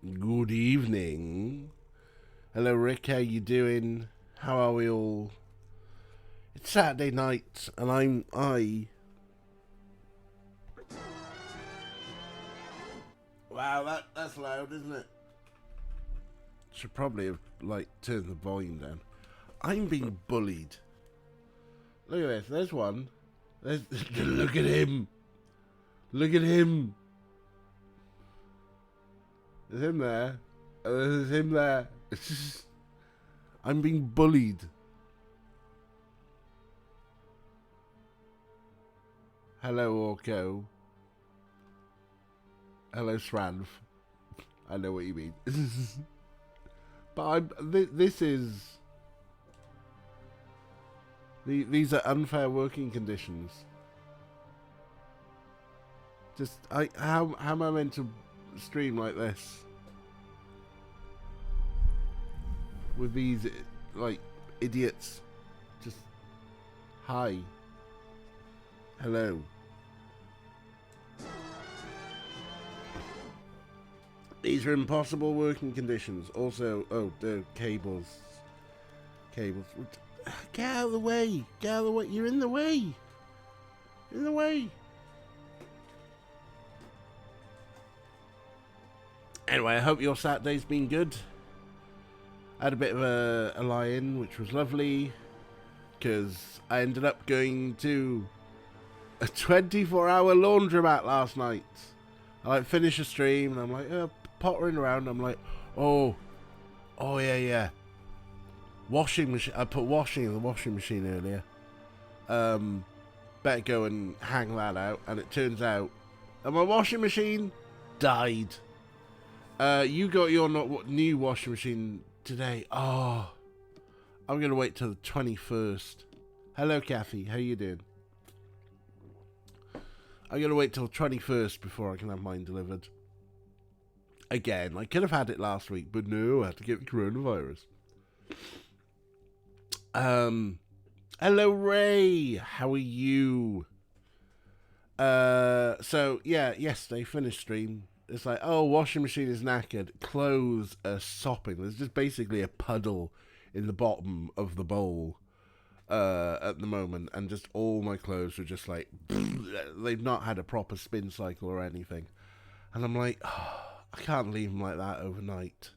Good evening. Hello, Rick. How you doing? How are we all? It's Saturday night, and I. Wow, that's loud, isn't it? Should probably have turned the volume down. I'm being bullied. Look at this. There's one. Look at him. Look at him. There's him there. There's him there. I'm being bullied. Hello, Orko. Hello, Sranv. I know what you mean. But this is... These are unfair working conditions. How am I meant to stream like this? With these, idiots. Just, hi. Hello. These are impossible working conditions. Also, the cables. Cables. Get out of the way. Get out of the way. You're in the way. In the way. Anyway, I hope your Saturday's been good. I had a bit of a lie-in, which was lovely, because I ended up going to a 24-hour laundromat last night. I finished a stream, and I'm pottering around. I'm oh yeah. Washing machine. I put washing in the washing machine earlier. Better go and hang that out. And it turns out that my washing machine died. You got your new washing machine today. Oh, I'm gonna wait till the 21st. Hello, Kathy. How you doing? I'm gonna wait till the 21st before I can have mine delivered. Again, I could have had it last week, but no, I had to get the coronavirus. Hello, Ray. How are you? So yeah, yesterday finished stream. It's washing machine is knackered. Clothes are sopping. There's just basically a puddle in the bottom of the bowl at the moment, and just all my clothes are just they've not had a proper spin cycle or anything. And I'm I can't leave them like that overnight.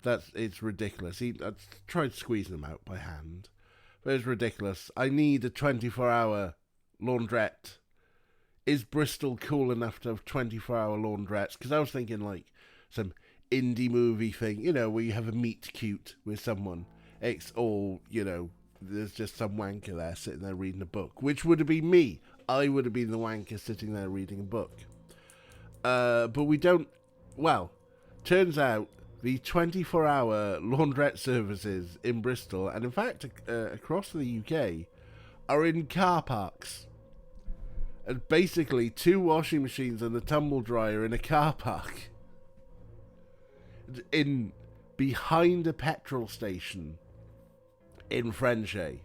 It's ridiculous. I tried squeezing them out by hand, but it's ridiculous. I need a 24-hour laundrette. Is Bristol cool enough to have 24-hour laundrettes? Because I was thinking some indie movie thing, where you have a meet cute with someone. It's all, there's just some wanker there sitting there reading a book, which would have been me. I would have been the wanker sitting there reading a book. But we don't. Well, turns out the 24-hour laundrette services in Bristol, and in fact across the UK, are in car parks. And basically 2 washing machines and a tumble dryer in a car park. Behind a petrol station in Frenchay.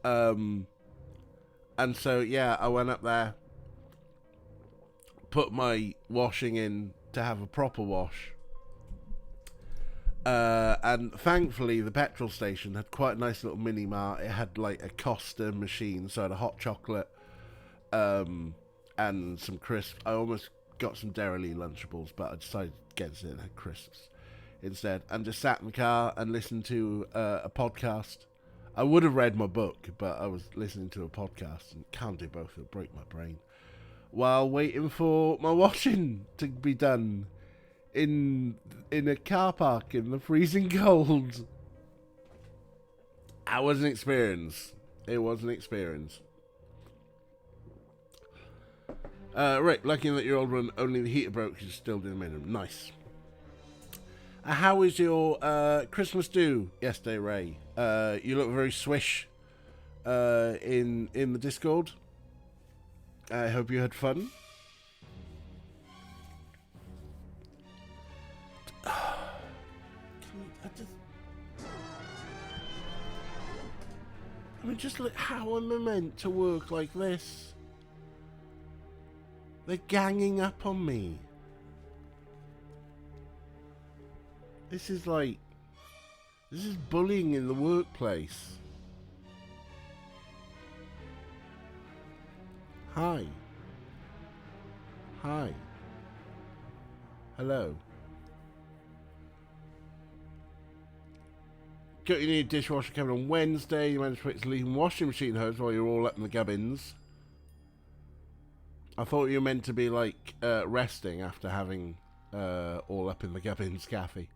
And so, yeah, I went up there, put my washing in to have a proper wash. And thankfully the petrol station had quite a nice little mini mart. It had a Costa machine, so I had a hot chocolate and some crisps. I almost got some Dairy Lunchables, but I decided against it and had crisps instead, and just sat in the car and listened to a podcast. I would have read my book, but I was listening to a podcast, and can't do both, it'll break my brain, while waiting for my washing to be done in a car park in the freezing cold. That was an experience. It was an experience. Right, lucky that your old one, only the heater broke, you're still doing minimum. Nice. How was your Christmas do yesterday, Ray? You look very swish in the Discord. I hope you had fun. Just look, how am I meant to work like this? They're ganging up on me. This is like... This is bullying in the workplace. Hi. Hi. Hello. Got your new dishwasher coming on Wednesday. You managed to fix the leaking washing machine hose while you're all up in the gubbins. I thought you were meant to be like resting after having all up in the gubbins, Kathy.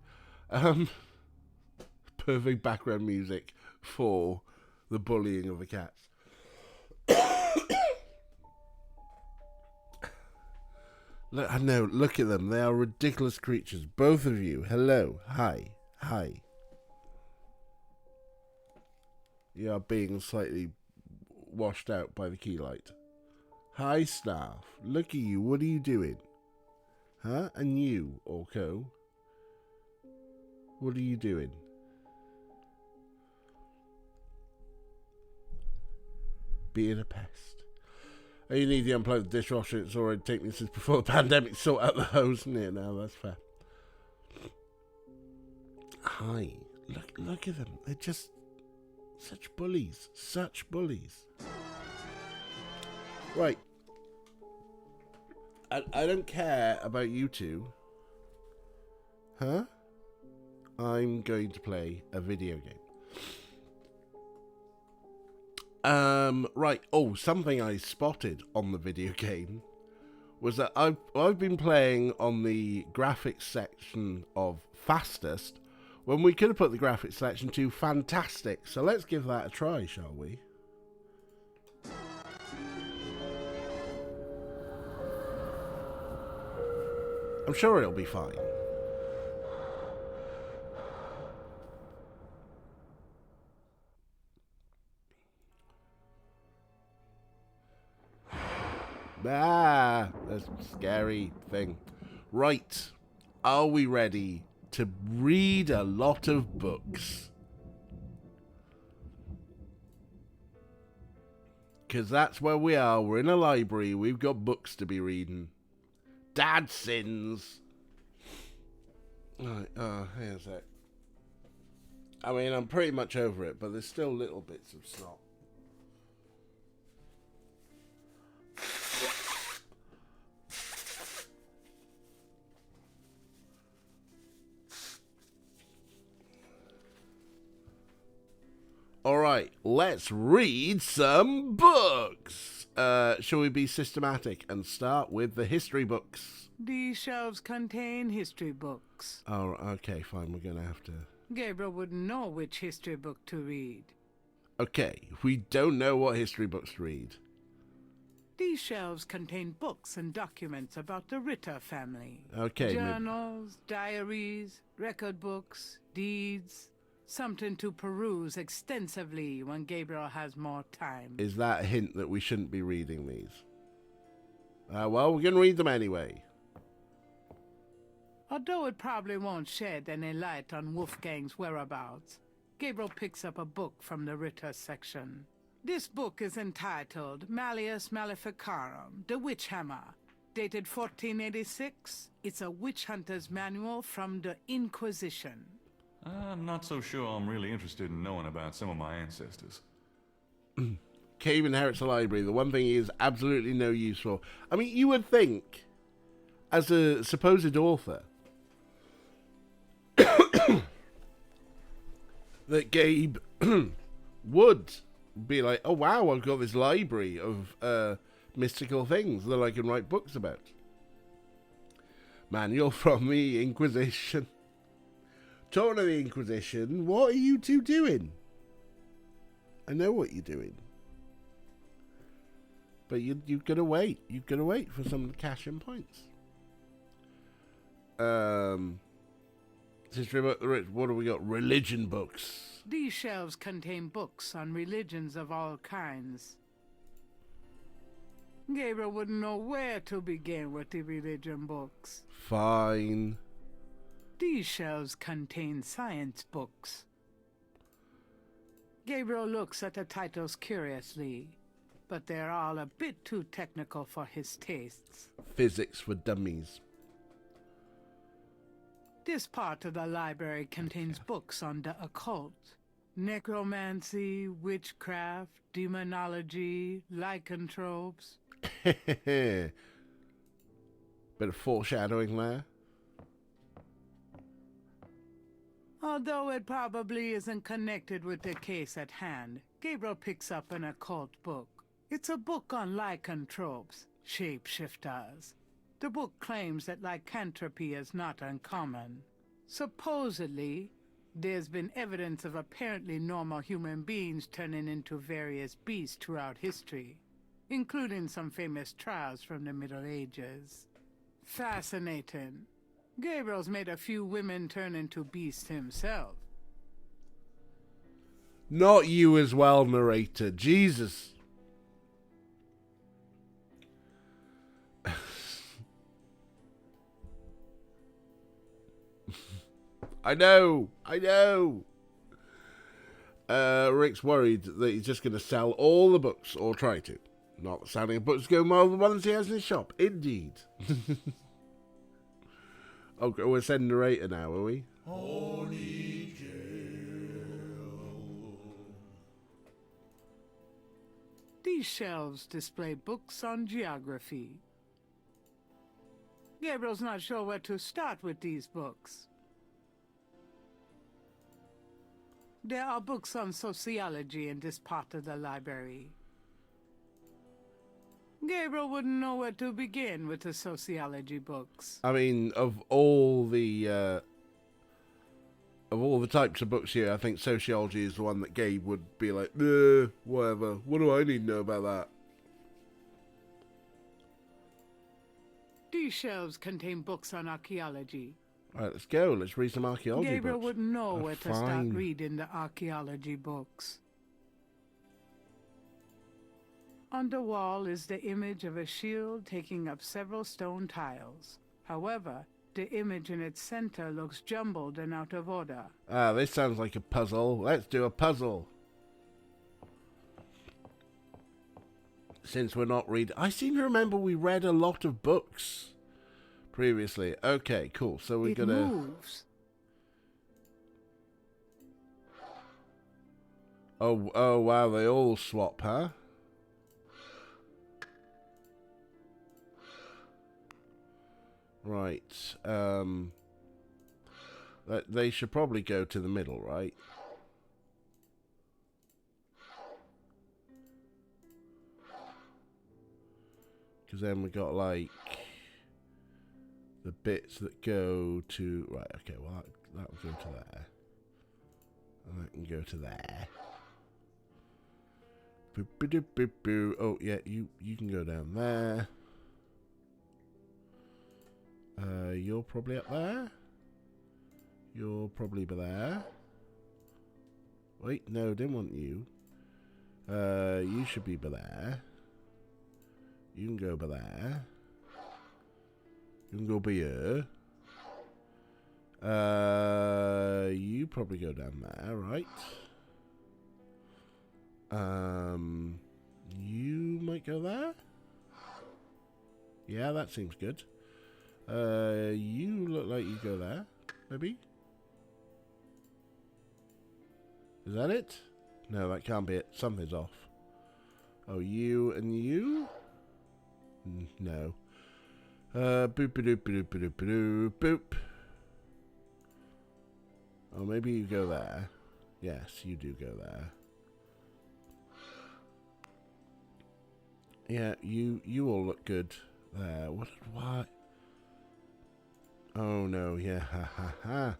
Perfect background music for the bullying of the cats. Look, I know, look at them. They are ridiculous creatures. Both of you. Hello. Hi. Hi. You are being slightly washed out by the key light. Hi, staff. Look at you. What are you doing? Huh? And you, Orko. What are you doing? Being a pest. Oh, you need to unplug the dishwasher. It's already taken since before the pandemic. Sort out the hose. Yeah, no, that's fair. Hi. Look at them. They're just such bullies. Such bullies. Right. I don't care about you two. Huh? I'm going to play a video game. Right. Oh, something I spotted on the video game was that I've been playing on the graphics section of fastest when we could have put the graphics section to fantastic. So let's give that a try, shall we? I'm sure it'll be fine. Ah, that's a scary thing. Right. Are we ready to read a lot of books? Because that's where we are. We're in a library. We've got books to be reading. Dad sins. Right, hang on a sec. I mean, I'm pretty much over it, but there's still little bits of snot. Alright, let's read some books. Shall we be systematic and start with the history books? These shelves contain history books. Oh, okay, fine, we're gonna have to... Gabriel wouldn't know which history book to read. Okay, we don't know what history books to read. These shelves contain books and documents about the Ritter family. Okay. Journals, diaries, record books, deeds. Something to peruse extensively when Gabriel has more time. Is that a hint that we shouldn't be reading these? Well, we're going to read them anyway. Although it probably won't shed any light on Wolfgang's whereabouts, Gabriel picks up a book from the Ritter section. This book is entitled Malleus Maleficarum, The Witch Hammer, dated 1486. It's a witch hunter's manual from the Inquisition. I'm not so sure I'm really interested in knowing about some of my ancestors. Cave inherits a library. The one thing he is absolutely no use for. I mean, you would think, as a supposed author, that Gabe would be like, oh wow, I've got this library of mystical things that I can write books about. Manual from the Inquisition. Talking of the Inquisition, what are you two doing? I know what you're doing. But you've got to wait. You've got to wait for some cash-in points. History about the rich. What have we got? Religion books. These shelves contain books on religions of all kinds. Gabriel wouldn't know where to begin with the religion books. Fine. These shelves contain science books. Gabriel looks at the titles curiously, but they're all a bit too technical for his tastes. Physics for dummies. This part of the library contains books on the occult, necromancy, witchcraft, demonology, lycanthropes. Bit of foreshadowing there. Although it probably isn't connected with the case at hand, Gabriel picks up an occult book. It's a book on lycanthropes, shapeshifters. The book claims that lycanthropy is not uncommon. Supposedly, there's been evidence of apparently normal human beings turning into various beasts throughout history, including some famous trials from the Middle Ages. Fascinating. Gabriel's made a few women turn into beasts himself. Not you as well, narrator. Jesus. I know. Rick's worried that he's just going to sell all the books, or try to. Not selling books going well, the ones he has in his shop. Indeed. Okay, we're sending narrator now, are we? Holy jail. These shelves display books on geography. Gabriel's not sure where to start with these books. There are books on sociology in this part of the library. Gabriel wouldn't know where to begin with the sociology books. I mean, of all the types of books here, I think sociology is the one that Gabe would be like, whatever. What do I need to know about that? These shelves contain books on archaeology. All right, let's go. Let's read some archaeology Gabriel books. wouldn't know where to start Fine. reading the archaeology books. On the wall is the image of a shield taking up several stone tiles. However, the image in its center looks jumbled and out of order. Ah, this sounds like a puzzle. Let's do a puzzle. Since we're not reading... I seem to remember we read a lot of books previously. Okay, cool. So we're It gonna... moves. Oh, wow, they all swap, huh? Right. They should probably go to the middle, right? Because then we got, like, the bits that go to... Right, okay, well, that will go to there. And that can go to there. Boo. Oh, yeah, you can go down there. You're probably up there. You're probably there. Wait, no, didn't want you. You should be there. You can go there. You can go by here. You probably go down there, right? You might go there. Yeah, that seems good. You look like you go there, maybe? Is that it? No, that can't be it. Something's off. Oh, you and you? No. Boop. Oh, maybe you go there. Yes, you do go there. Yeah, you all look good there. What? Oh no, yeah, ha.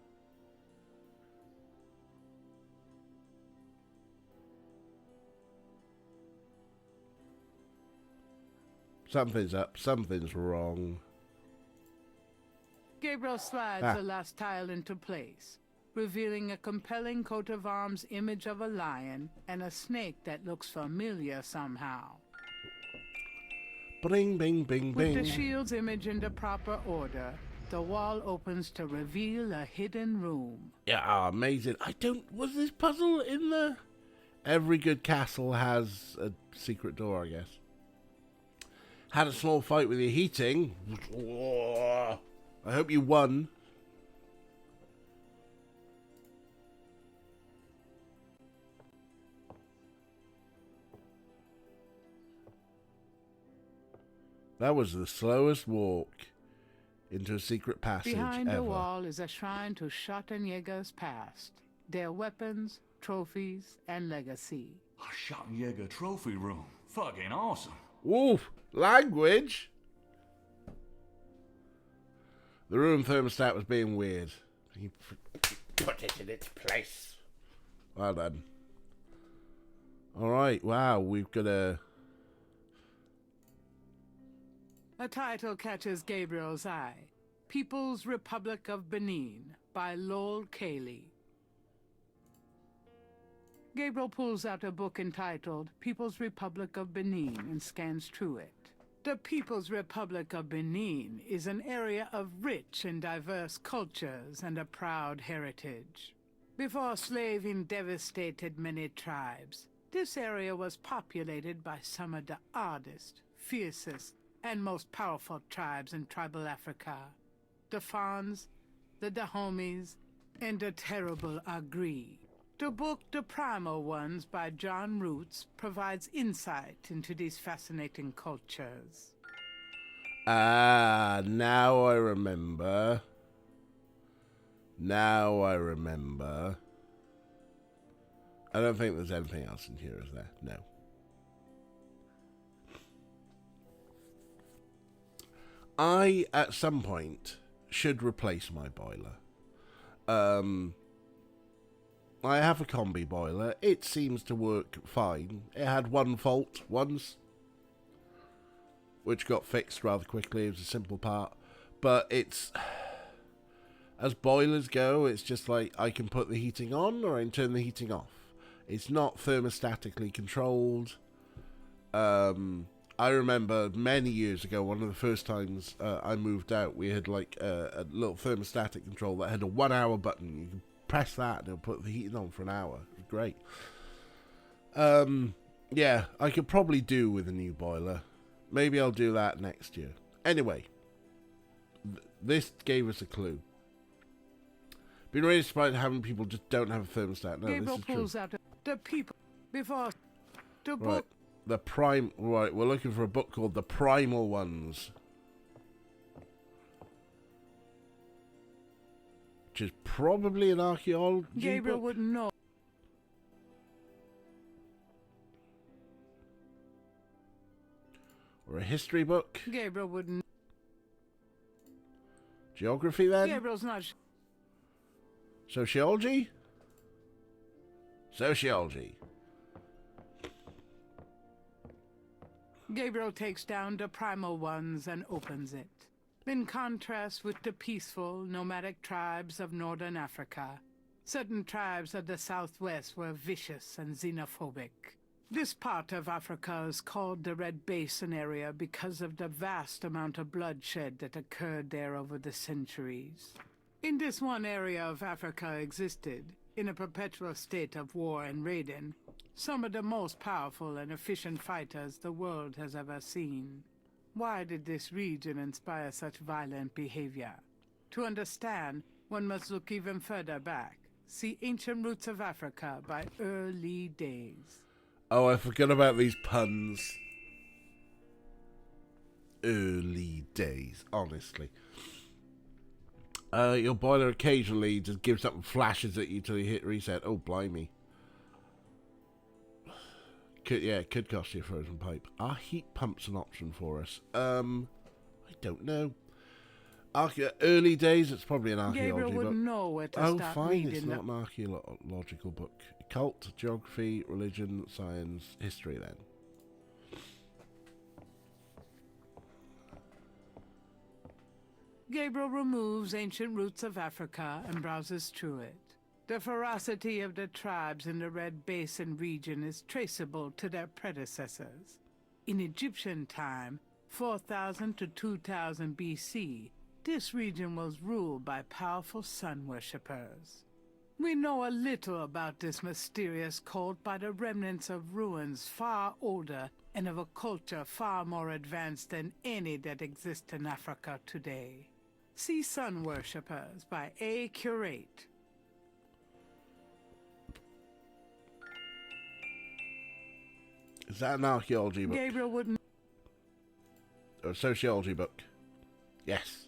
Something's up, something's wrong. Gabriel slides the last tile into place, revealing a compelling coat of arms image of a lion and a snake that looks familiar somehow. Bing, bing, bing, With bing. the shield's image in the proper order, the wall opens to reveal a hidden room. Yeah, amazing. Was this puzzle in the... Every good castle has a secret door, I guess. Had a small fight with your heating. I hope you won. That was the slowest walk into a secret passage Behind ever. the wall is a shrine to Schottenjäger's past, their weapons, trophies, and legacy. A Schottenjäger trophy room. Fucking awesome. Woof! Language! The room thermostat was being weird. He put it in its place. Well done. Alright, wow, we've got a title catches Gabriel's eye. People's Republic of Benin by Lowell Cayley. Gabriel pulls out a book entitled People's Republic of Benin and scans through it. The People's Republic of Benin is an area of rich and diverse cultures and a proud heritage. Before slaving devastated many tribes, this area was populated by some of the hardest, fiercest, and most powerful tribes in tribal Africa. The Fons, the Dahomies, and the terrible Agri. The book The Primal Ones by John Roots provides insight into these fascinating cultures. Ah, now I remember. Now I remember. I don't think there's anything else in here, is there? No. I, at some point, should replace my boiler. I have a combi boiler. It seems to work fine. It had one fault once, which got fixed rather quickly. It was a simple part. But it's... as boilers go, it's just like I can put the heating on or I can turn the heating off. It's not thermostatically controlled. I remember many years ago, one of the first times I moved out, we had like a little thermostatic control that had a 1 hour button. You could press that and it'll put the heating on for an hour. It was great. Yeah, I could probably do with a new boiler. Maybe I'll do that next year. Anyway, this gave us a clue. Been really surprised how many people just don't have a thermostat. No, Gabriel this is pulls true. out the people before the Right. book. Right, we're looking for a book called The Primal Ones. Which is probably an archaeology Gabriel book. wouldn't know. Or a history book. Gabriel wouldn't. Geography then? Gabriel's not. Sociology? Sociology. Gabriel takes down the Primal Ones and opens it. In contrast with the peaceful, nomadic tribes of northern Africa, certain tribes of the southwest were vicious and xenophobic. This part of Africa is called the Red Basin area because of the vast amount of bloodshed that occurred there over the centuries. In this one area of Africa existed, in a perpetual state of war and raiding, some of the most powerful and efficient fighters the world has ever seen. Why did this region inspire such violent behavior? To understand, one must look even further back. See Ancient Roots of Africa by Early Days. Oh, I forgot about these puns. Early days, honestly. Your boiler occasionally just gives up and flashes at you till you hit reset. Oh, blimey. It could cost you a frozen pipe. Are heat pumps an option for us? I don't know. Early days, it's probably an archaeology Gabriel book. wouldn't know where to Oh, start fine, reading it's the- not an archaeological book. Cult, geography, religion, science, history then. Gabriel removes Ancient Roots of Africa and browses through it. The ferocity of the tribes in the Red Basin region is traceable to their predecessors. In Egyptian time, 4000 to 2000 BC, this region was ruled by powerful sun worshippers. We know a little about this mysterious cult by the remnants of ruins far older and of a culture far more advanced than any that exists in Africa today. See Sun Worshippers by A. Curate. Is that an archaeology book? Gabriel wouldn't. Or a sociology book. Yes.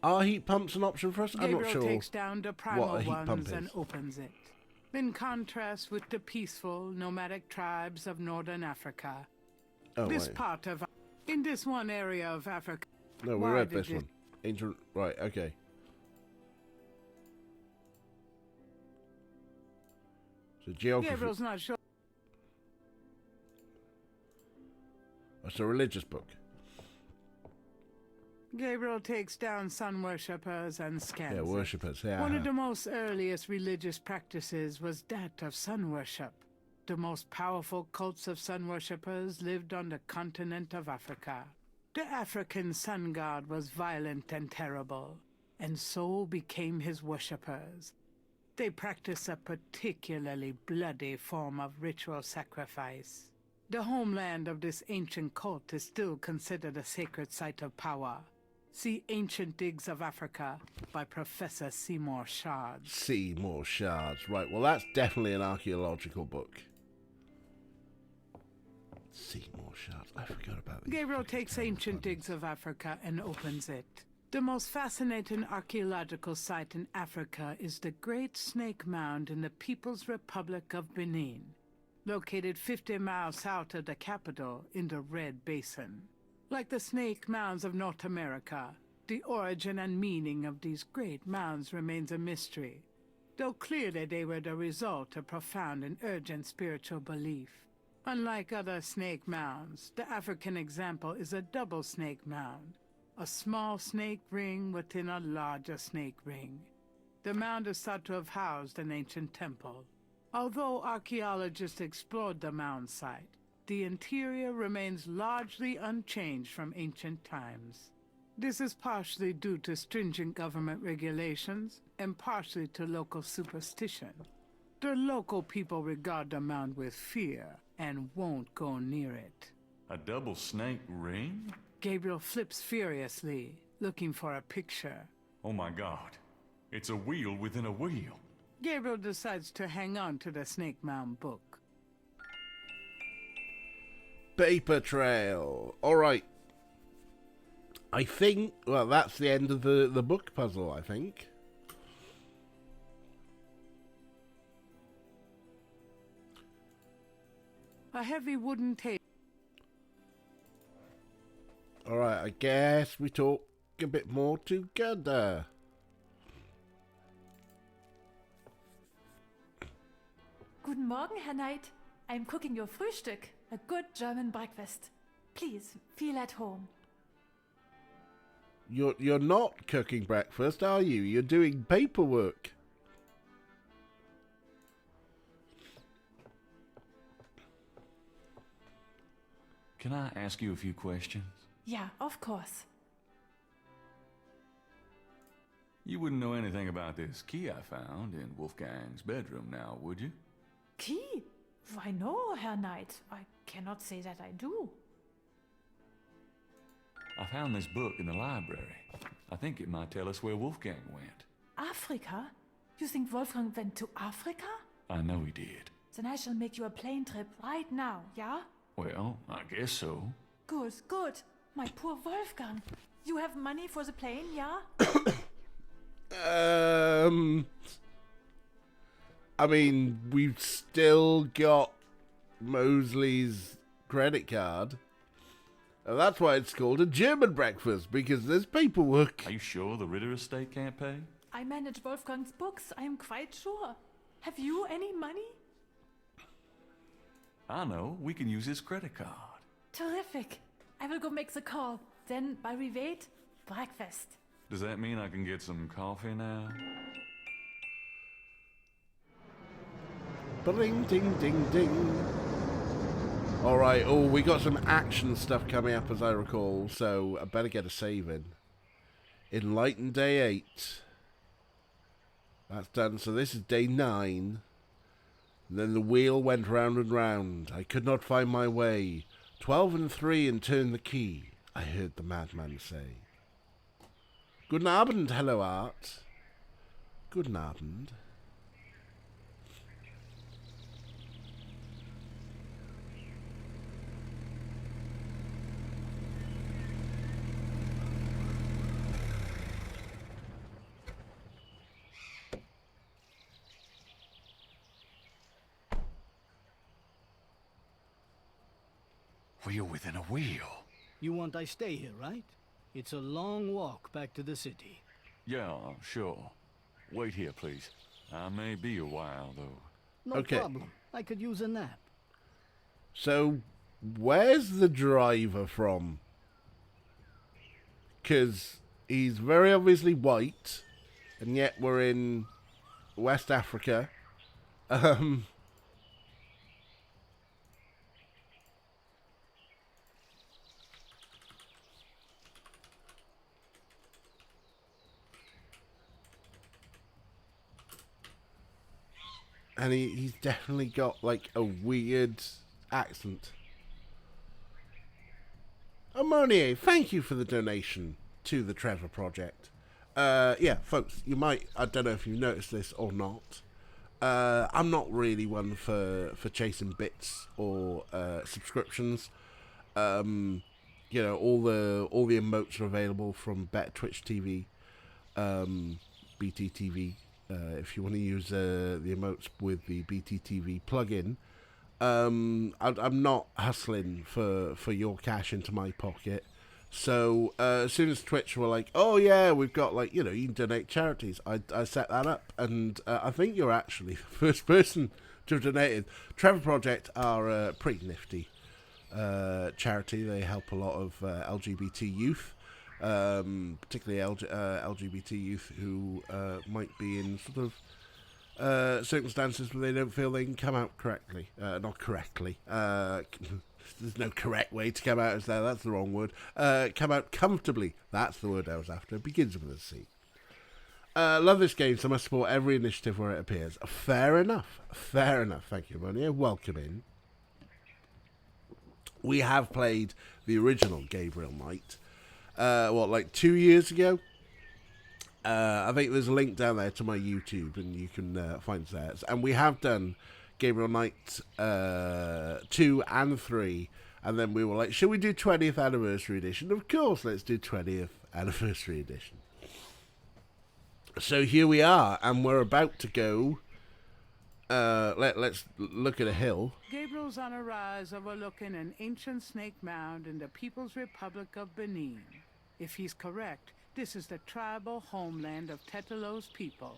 Are heat pumps an option for us? I'm not Gabriel sure takes down the what primal a heat pump ones is. and opens it. In contrast with the peaceful, nomadic tribes of northern Africa. Oh, This wait. part of... In this one area of Africa... No, we Why read did this it- one. Ancient... Right, okay. So geography... Gabriel's not sure. It's a religious book. Gabriel takes down sun worshippers and scans Yeah, it. worshippers. Yeah. One of the most earliest religious practices was that of sun worship. The most powerful cults of sun worshippers lived on the continent of Africa. The African sun god was violent and terrible, and so became his worshippers. They practiced a particularly bloody form of ritual sacrifice. The homeland of this ancient cult is still considered a sacred site of power. See Ancient Digs of Africa by Professor Seymour Shards. Seymour Shards. Right, well, that's definitely an archaeological book. Seymour Shards. I forgot about these. Gabriel fucking takes terrible Ancient buggers. Digs of Africa and opens it. The most fascinating archaeological site in Africa is the Great Snake Mound in the People's Republic of Benin, located 50 miles south of the capital in the Red Basin. Like the snake mounds of North America, the origin and meaning of these great mounds remains a mystery, though clearly they were the result of profound and urgent spiritual belief. Unlike other snake mounds, the African example is a double snake mound, a small snake ring within a larger snake ring. The mound is thought to have housed an ancient temple. Although archaeologists explored the mound site, the interior remains largely unchanged from ancient times. This is partially due to stringent government regulations and partially to local superstition. The local people regard the mound with fear and won't go near it. A double snake ring? Gabriel flips furiously, looking for a picture. Oh my god. It's a wheel within a wheel. Gabriel decides to hang on to the Snake Mound book. Paper trail. Alright. I think, well, that's the end of the book puzzle, I think. A heavy wooden table. Alright, I guess we talk a bit more together. Guten Morgen, Herr Knight. I'm cooking your Frühstück, a good German breakfast. Please, feel at home. You're not cooking breakfast, are you? You're doing paperwork. Can I ask you a few questions? Yeah, of course. You wouldn't know anything about this key I found in Wolfgang's bedroom now, would you? Key? Why no, Herr Knight? I cannot say that I do. I found this book in the library. I think it might tell us where Wolfgang went. Africa? You think Wolfgang went to Africa? I know he did. Then I shall make you a plane trip right now, yeah? Well, I guess so. Good, good. My poor Wolfgang. You have money for the plane, yeah? I mean, we've still got Mosley's credit card. And that's why it's called a German breakfast, because there's paperwork. Are you sure the Ritter estate can't pay? I manage Wolfgang's books, I am quite sure. Have you any money? I know. We can use his credit card. Terrific. I will go make the call. Then, while we wait, breakfast. Does that mean I can get some coffee now? Bling, ding, ding, ding. Alright, oh, we got some action stuff coming up, as I recall, so I better get a save in. Enlightened Day 8. That's done, so this is Day 9. And then the wheel went round and round. I could not find my way. 12 and 3 and turn the key, I heard the madman say. Guten Abend, hello, Art. Guten Abend. Wheel within a wheel. You want I stay here, right? It's a long walk back to the city. Yeah, sure. Wait here, please. I may be a while, though. No Okay. problem. I could use a nap. So, where's the driver from? Because he's very obviously white, and yet we're in West Africa. And he's definitely got, like, a weird accent. Amonier, thank you for the donation to the Trevor Project. Yeah, folks, you might, I don't know if you've noticed this or not. I'm not really one for chasing bits or subscriptions. You know, all the emotes are available from Better Twitch TV, BTTV. If you want to use the emotes with the BTTV plugin, I'm not hustling for your cash into my pocket. So as soon as Twitch were like, oh yeah, we've got, like, you know, you can donate charities, I set that up, and I think you're actually the first person to have donated. Trevor Project are a pretty nifty charity. They help a lot of LGBT youth. Particularly LGBT youth who might be in sort of circumstances where they don't feel they can come out correctly. Not correctly. There's no correct way to come out, is there? That's the wrong word. Come out comfortably. That's the word I was after. It begins with a C. Love this game, so I must support every initiative where it appears. Fair enough. Fair enough. Thank you, Monia. Welcome in. We have played the original Gabriel Knight. Like 2 years ago? I think there's a link down there to my YouTube, and you can find that. And we have done Gabriel Knight 2 and 3, and then we were like, should we do 20th Anniversary Edition? Of course, let's do 20th Anniversary Edition. So here we are, and we're about to go. Let's look at a hill. Gabriel's on a rise overlooking an ancient snake mound in the People's Republic of Benin. If he's correct, this is the tribal homeland of Tetelo's people.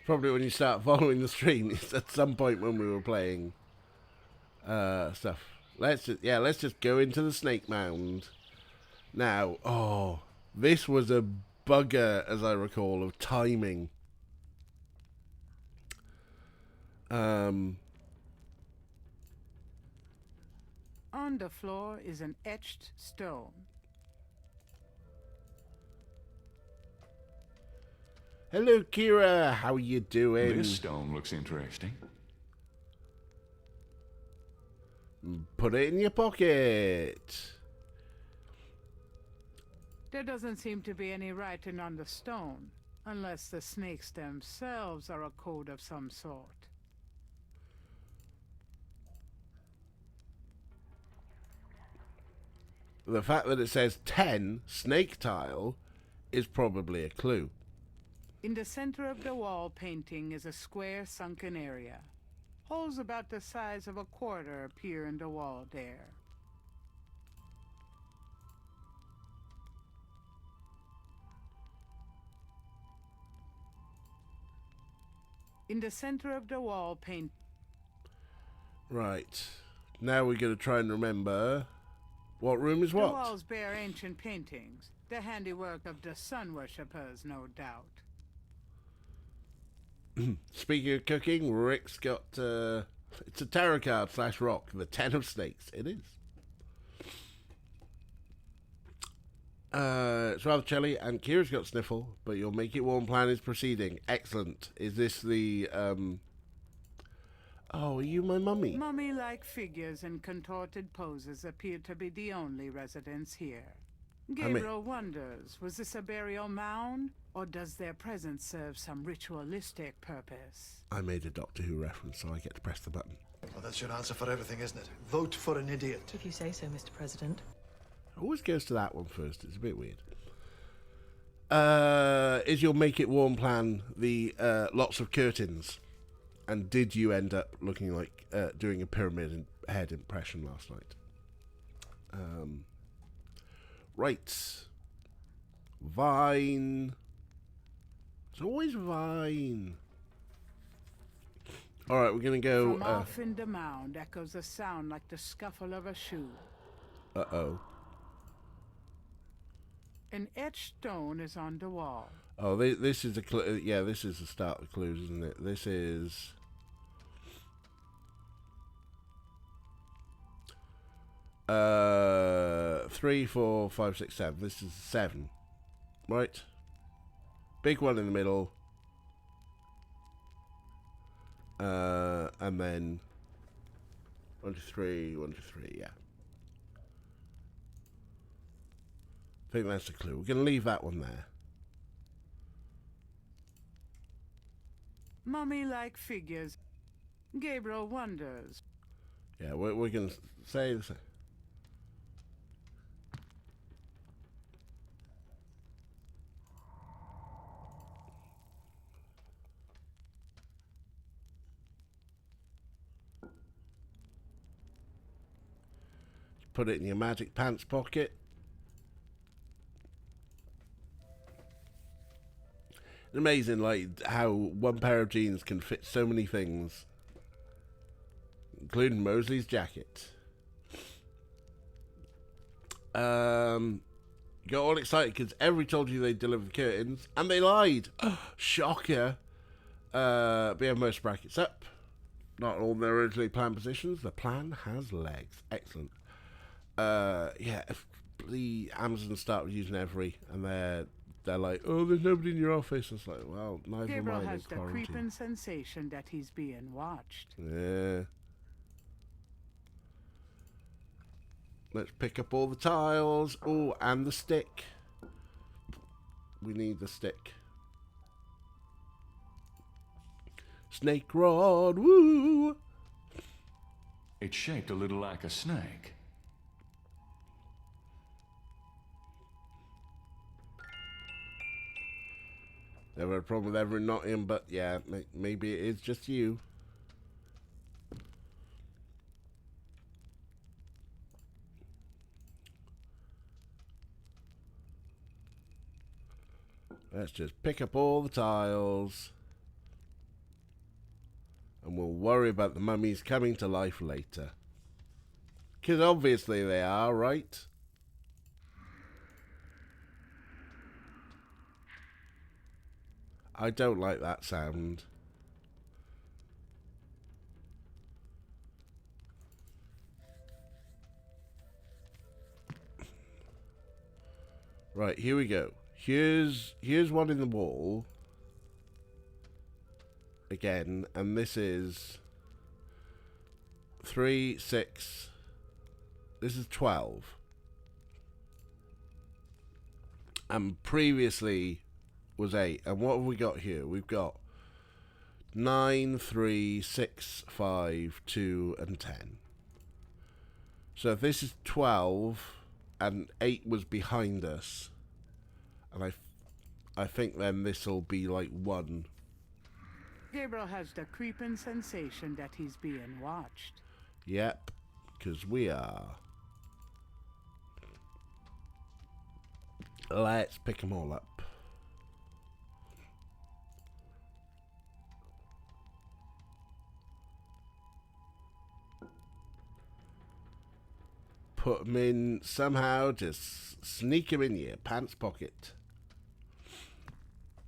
Probably when you start following the stream, it's at some point when we were playing stuff. Let's just go into the snake mound. Now, this was a bugger, as I recall, of timing. On the floor is an etched stone. Hello, Kira. How you doing? This stone looks interesting. Put it in your pocket. There doesn't seem to be any writing on the stone, unless the snakes themselves are a code of some sort. The fact that it says 10 snake tile is probably a clue. In the center of the wall painting is a square sunken area. Holes about the size of a quarter appear in the wall there. In the center of the wall paint... Right. Now we're going to try and remember what room is what. The walls bear ancient paintings, the handiwork of the sun worshippers, no doubt. Speaking of cooking, Rick's got... it's a tarot card / rock, the 10 of snakes. It is. It's rather chilly, and Kira's got sniffle, but your make it warm plan is proceeding. Excellent. Is this the... Oh, are you my mummy? Mummy-like figures in contorted poses appear to be the only residents here. Gabriel wonders, was this a burial mound, or does their presence serve some ritualistic purpose? I made a Doctor Who reference, so I get to press the button. Well, that's your answer for everything, isn't it? Vote for an idiot. If you say so, Mr. President. Always goes to that one first. It's a bit weird. Is your make it warm plan the lots of curtains? And did you end up looking like doing a pyramid head impression last night. Right. Vine. It's always Vine. Alright, we're going to go... From off in the mound echoes a sound like the scuffle of a shoe. Uh-oh. An etched stone is on the wall. Oh, this is a clue. Yeah, this is the start of clues, isn't it? This is... 3, 4, 5, 6, 7. This is 7. Right? Big one in the middle. And then 1, 2, 3, 1, 2, 3, yeah. I think that's the clue. We're going to leave that one there. Mummy-like figures. Gabriel wonders. Yeah, we're going to say the same. Put it in your magic pants pocket. Amazing, like, how one pair of jeans can fit so many things, including Mosley's jacket. Got all excited because everybody told you they'd deliver the curtains, and they lied. Shocker. We have most brackets up. Not all in their originally planned positions. The plan has legs. Excellent. Yeah, if the Amazon start using every, and they're like, oh, there's nobody in your office. It's like, well, neither Gabriel am I. has the creeping sensation that he's being watched. Yeah. Let's pick up all the tiles. Oh, and the stick. We need the stick. Snake rod. Woo! It's shaped a little like a snake. Never had a problem with ever not him, but yeah, maybe it is just you. Let's just pick up all the tiles. And we'll worry about the mummies coming to life later. Because obviously they are, right? I don't like that sound. Right, here we go. Here's one in the wall. Again, and this is 3, 6. This is 12. And previously was 8. And what have we got here? We've got 9, 3, 6, 5, 2, and 10. So if this is 12 and 8 was behind us, and I think then this will be like 1. Gabriel has the creeping sensation that he's being watched. Yep, because we are. Let's pick them all up. Put them in somehow, just sneak them in your pants pocket.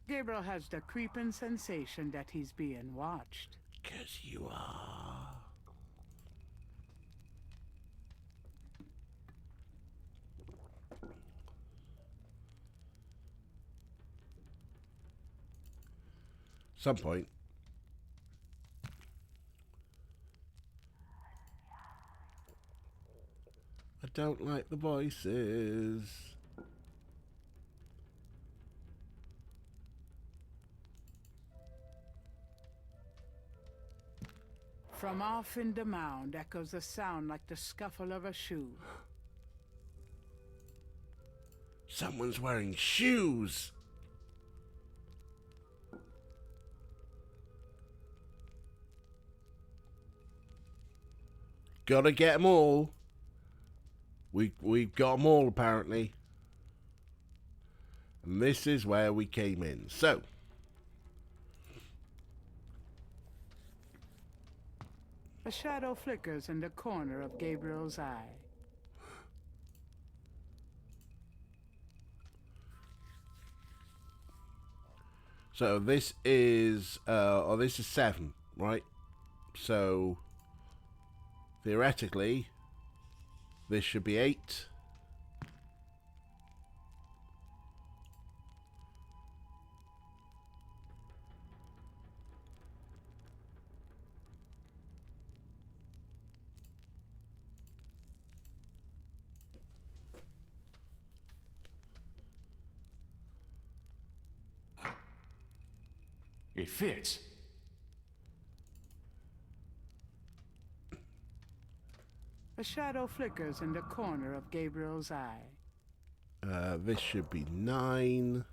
Gabriel has the creeping sensation that he's being watched. 'Cause you are. Some point. I don't like the voices. From off in the mound echoes a sound like the scuffle of a shoe. Someone's wearing shoes. gotta get them all. We've got them all, apparently. And this is where we came in. So, A shadow flickers in the corner of Gabriel's eye. so this is, this is 7, right? So, theoretically, this should be 8. It fits. A shadow flickers in the corner of Gabriel's eye. This should be 9.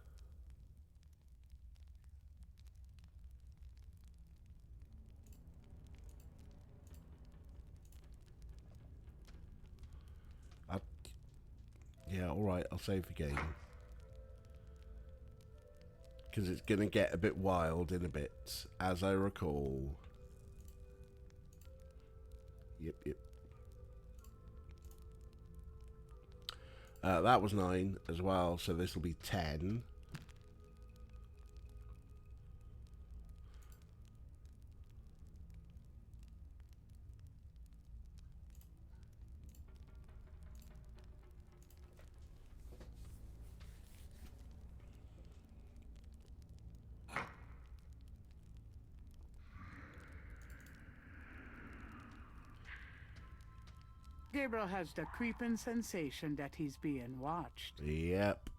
Yeah, alright, I'll save the game. Because it's going to get a bit wild in a bit, as I recall. Yep. That was 9 as well, so this will be 10. Gabriel has the creeping sensation that he's being watched. Yep.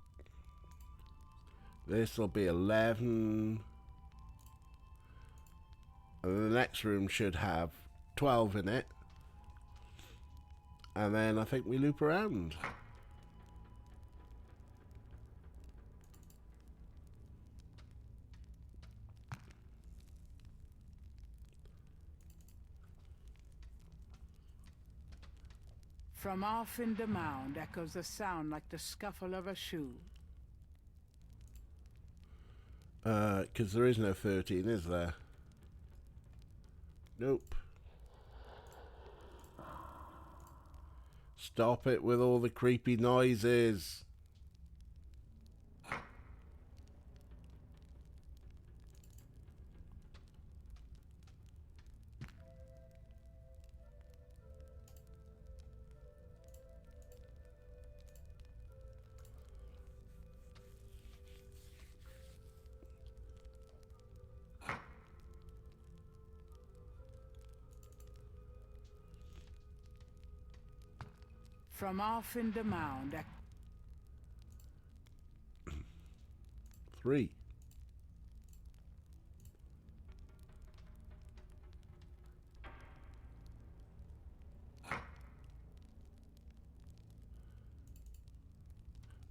This will be 11. And the next room should have 12 in it. And then I think we loop around. From off in the mound echoes a sound like the scuffle of a shoe. Because there is no 13, is there? Nope. Stop it with all the creepy noises. From off in the mound, 3.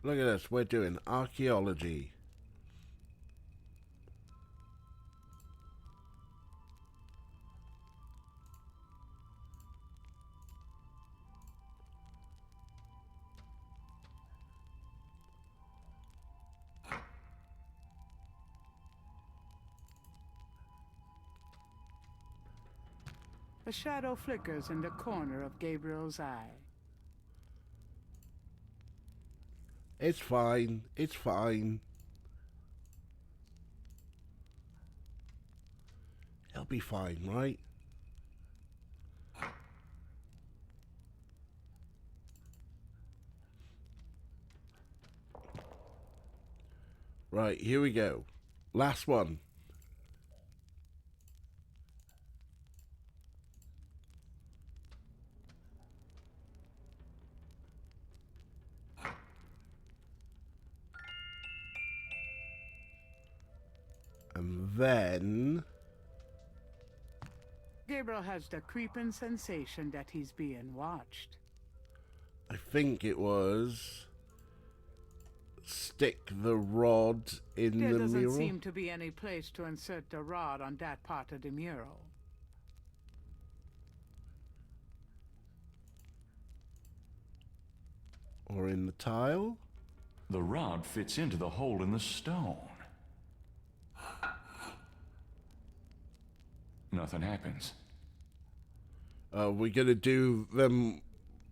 Look at this, we're doing archaeology. a shadow flickers in the corner of Gabriel's eye. It's fine. It's fine. He'll be fine, right? Right, here we go. Last one. And then... Gabriel has the creeping sensation that he's being watched. I think it was... stick the rod in There the doesn't mural. seem to be any place to insert the rod on that part of the mural. Or in the tile? The rod fits into the hole in the stone. Nothing happens. We're gonna do them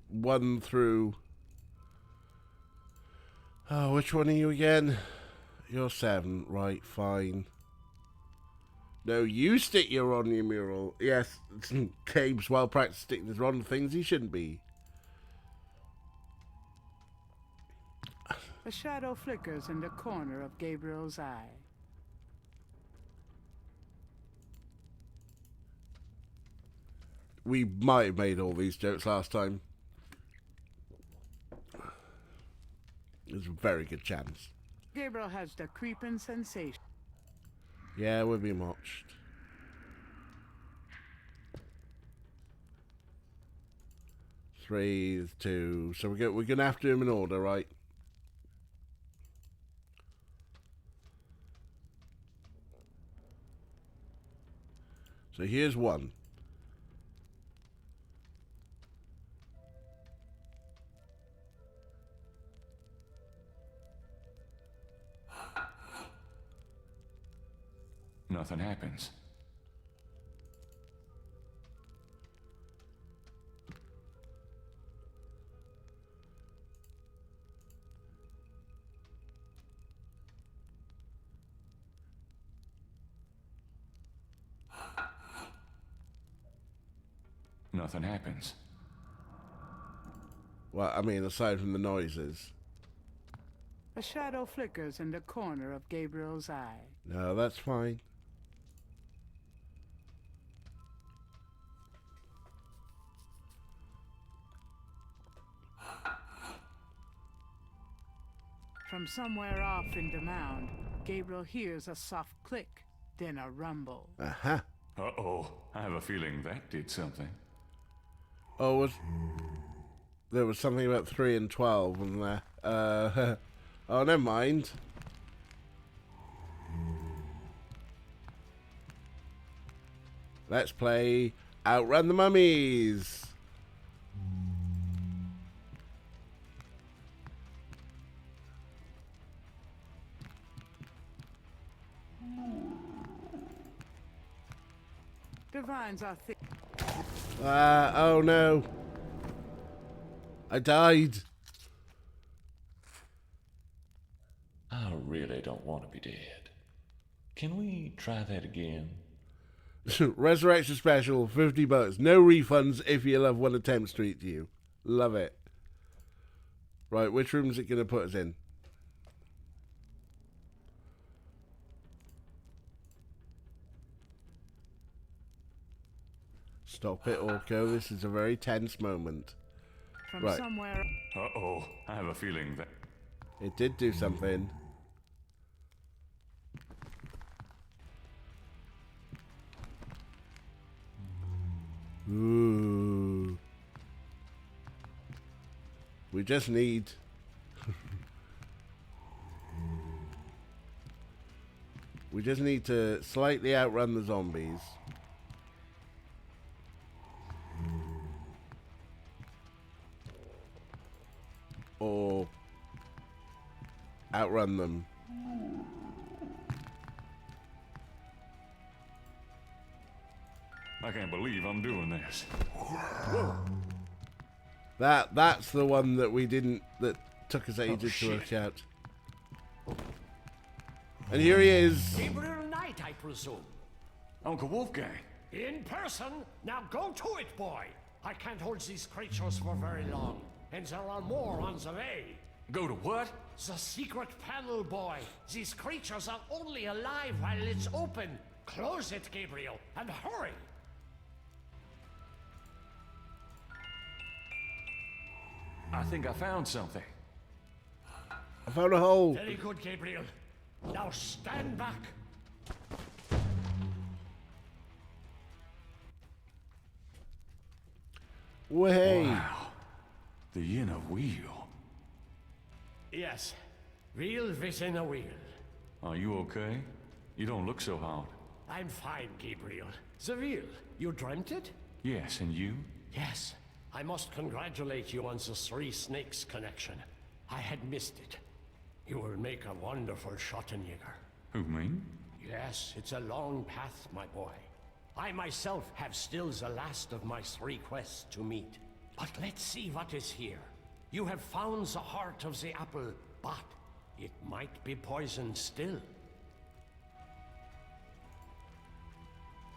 one through... Oh, which one are you again? You're 7, right, fine. No, you stick your on your mural. Yes, Gabe's well practiced sticking his on things he shouldn't be. A shadow flickers in the corner of Gabriel's eye. We might have made all these jokes last time. There's a very good chance. Gabriel has the creeping sensation. Yeah, we're being watched. Three, 2. So we're gonna have to do them in order, right? So here's 1. Nothing happens. Nothing happens. Well, I mean, aside from the noises. A shadow flickers in the corner of Gabriel's eye. No, that's fine. From somewhere off in the mound, Gabriel hears a soft click, then a rumble. Uh-huh. Uh-oh. I have a feeling that did something. Oh, there was something about 3 and 12, wasn't there? Oh, never mind. Let's play Outrun the Mummies. The vines are thick. Oh no. I died. I really don't want to be dead. Can we try that again? Resurrection special, $50. No refunds if your loved one attempts to eat you. Love it. Right, which room is it going to put us in? Stop it, Orko. This is a very tense moment. From Right. somewhere. Uh-oh. I have a feeling that... It did do something. Ooh. We just need... we just need to slightly outrun the zombies. Or outrun them. I can't believe I'm doing this. That's the one that we didn't, that took us ages to shit. work out. And here he is. Gabriel Knight, I presume. Uncle Wolfgang. In person? Now go to it, boy. I can't hold these creatures for very long. And there are more on the way. Go to what? The secret panel, boy. These creatures are only alive while it's open. Close it, Gabriel, and hurry. I think I found something. I found a hole. Very good, Gabriel. Now stand back. Way. Wow. The inner wheel. Yes, wheel within a wheel. Are you okay? You don't look so hot. I'm fine, Gabriel. The wheel. You dreamt it? Yes, and you? Yes. I must congratulate you on the Three Snakes connection. I had missed it. You will make a wonderful Schottenjäger. Who, me? Yes, it's a long path, my boy. I myself have still the last of my 3 quests to meet. But let's see what is here. You have found the heart of the apple, but it might be poisoned still.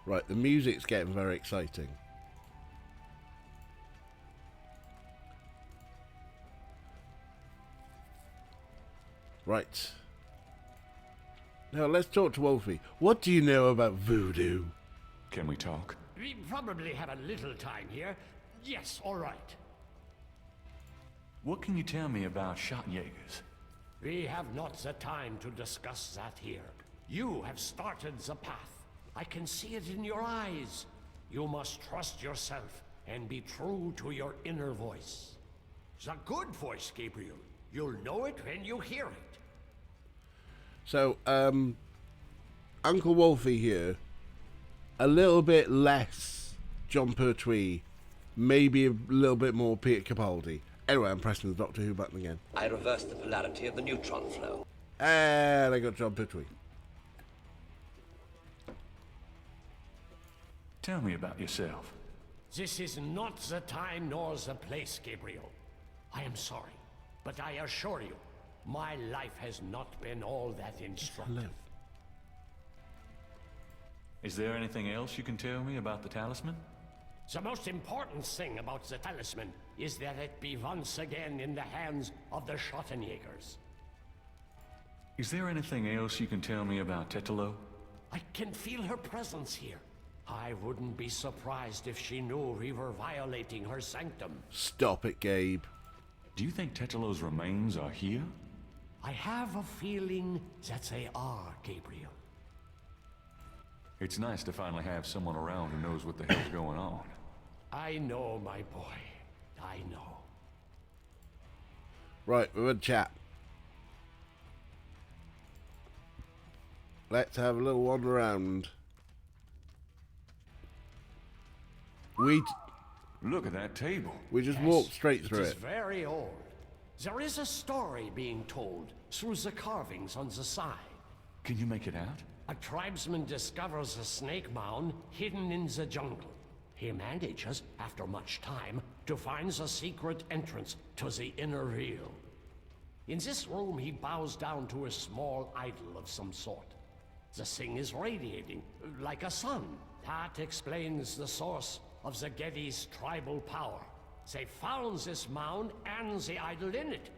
Right, the music's getting very exciting. Right. Now let's talk to Wolfie. What do you know about voodoo? Can we talk? We probably have a little time here. Yes, all right. What can you tell me about Schottenjägers? We have not the time to discuss that here. You have started the path. I can see it in your eyes. You must trust yourself and be true to your inner voice. The good voice, Gabriel. You'll know it when you hear it. So, Uncle Wolfie here, a little bit less John Pertwee, maybe a little bit more Peter Capaldi. Anyway, I'm pressing the Doctor Who button again. I reversed the polarity of the neutron flow. And I got John Pertwee. Tell me about yourself. This is not the time nor the place, Gabriel. I am sorry, but I assure you, my life has not been all that instructive. Is there anything else you can tell me about the talisman? The most important thing about the talisman is that it be once again in the hands of the Schottenjägers. Is there anything else you can tell me about Tetelo? I can feel her presence here. I wouldn't be surprised if she knew we were violating her sanctum. Stop it, Gabe. Do you think Tetelo's remains are here? I have a feeling that they are, Gabriel. It's nice to finally have someone around who knows what the hell's going on. I know, my boy. I know. Right, we're in chat. Let's have a little wander around. Look at that table. We just Yes, walked straight through It is it. very old. There is a story being told through the carvings on the side. Can you make it out? A tribesman discovers a snake mound hidden in the jungle. He manages, after much time, to find the secret entrance to the inner real. In this room, he bows down to a small idol of some sort. The thing is radiating, like a sun. That explains the source of the Geddes' tribal power. They found this mound and the idol in it.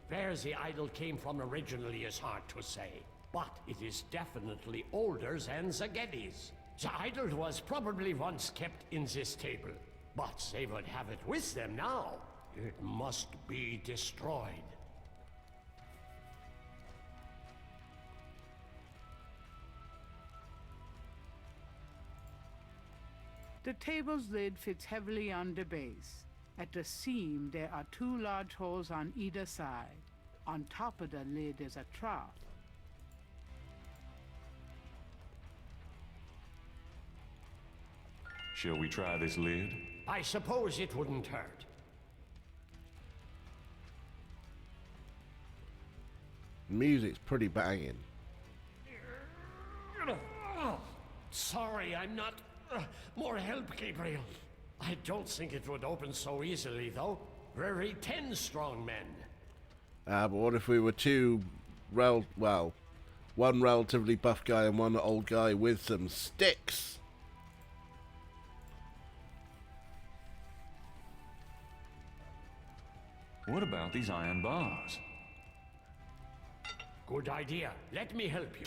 Where the idol came from originally is hard to say, but it is definitely older than the Geddes'. The idol was probably once kept in this table, but they would have it with them now. It must be destroyed. The table's lid fits heavily on the base. At the seam, there are 2 large holes on either side. On top of the lid is a trough. Shall we try this lid? I suppose it wouldn't hurt. Music's pretty banging. Sorry, I'm not... more help, Gabriel. I don't think it would open so easily, though. We're 10 strong men. But what if we were one relatively buff guy and one old guy with some sticks? What about these iron bars? Good idea. Let me help you.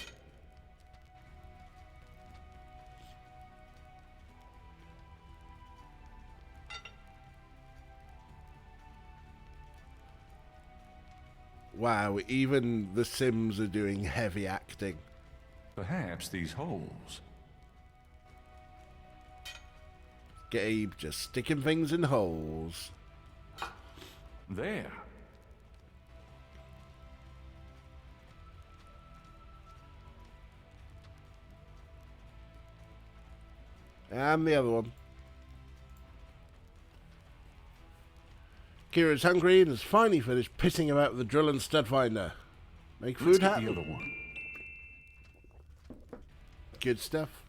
Wow, even the Sims are doing heavy acting. Perhaps these holes. Gabe just sticking things in holes. There. And the other one. Kira's hungry and has finally finished pissing about the drill and stud finder. Make Let's food get happen. the other one. Good stuff.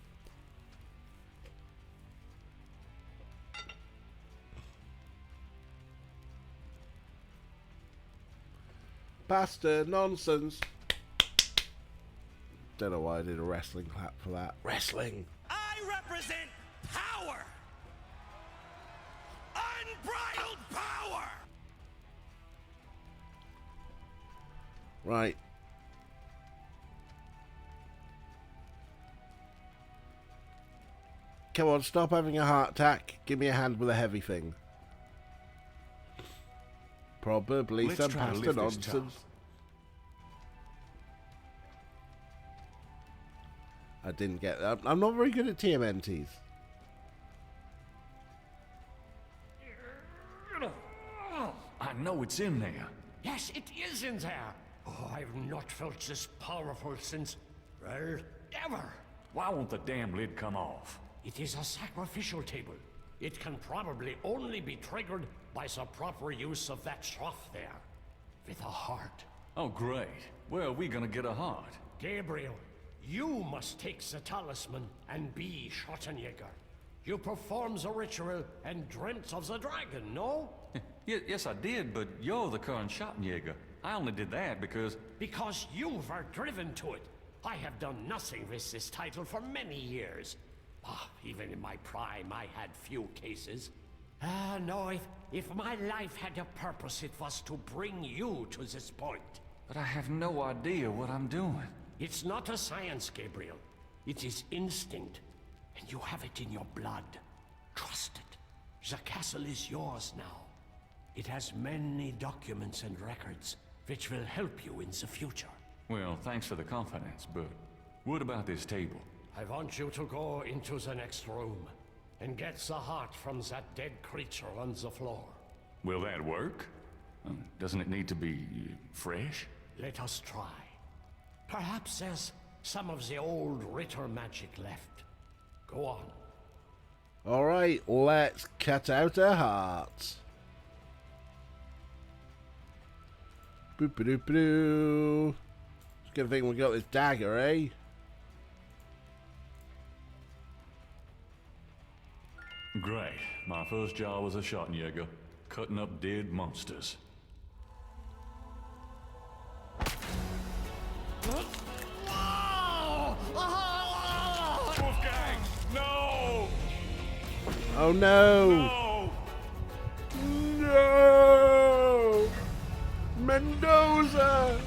Pasta nonsense. Don't know why I did a wrestling clap for that. Wrestling. I represent power! Unbridled power! Right. Come on, stop having a heart attack. Give me a hand with a heavy thing. Probably Let's some try to pasta lift this nonsense. top. I didn't get that. I'm not very good at TMNTs. I know it's in there. Yes, it is in there. Oh, I've not felt this powerful since, well, ever. Why won't the damn lid come off? It is a sacrificial table. It can probably only be triggered by the proper use of that trough there. With a heart. Oh, great. Where are we gonna get a heart? Gabriel, you must take the talisman and be Schottenjäger. You performed the ritual and dreamt of the dragon, no? Yes, I did, but you're the current Schottenjäger. I only did that because... Because you were driven to it. I have done nothing with this title for many years. Ah, even in my prime, I had few cases. No, if my life had a purpose, it was to bring you to this point. But I have no idea what I'm doing. It's not a science, Gabriel. It is instinct, and you have it in your blood. Trust it. The castle is yours now. It has many documents and records, which will help you in the future. Well, thanks for the confidence, but what about this table? I want you to go into the next room and get the heart from that dead creature on the floor. Will that work? Doesn't it need to be fresh? Let us try. Perhaps there's some of the old Ritter magic left. Go on. Alright, let's cut out a heart. Boop-a-doop-a-doo. It's a good thing we got this dagger, eh? Great. My first job was a Schottenjäger, cutting up dead monsters. Wolfgang! No! Oh no! No! No! Mendoza!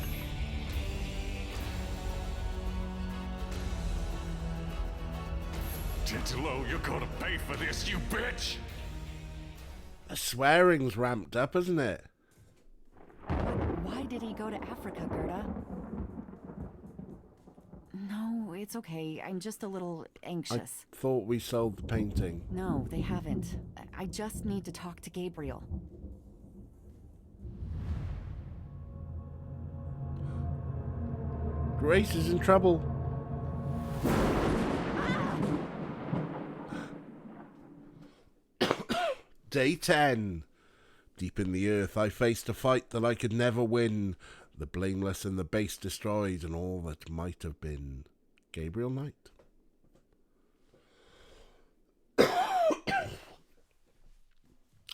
Titilo, you're gonna pay for this, you bitch! The swearing's ramped up, isn't it? Why did he go to Africa, Gerda? No, it's okay. I'm just a little anxious. I thought we sold the painting. No, they haven't. I just need to talk to Gabriel. Grace is in trouble. Day 10. Deep in the earth, I faced a fight that I could never win. The blameless and the base destroyed, and all that might have been. Gabriel Knight.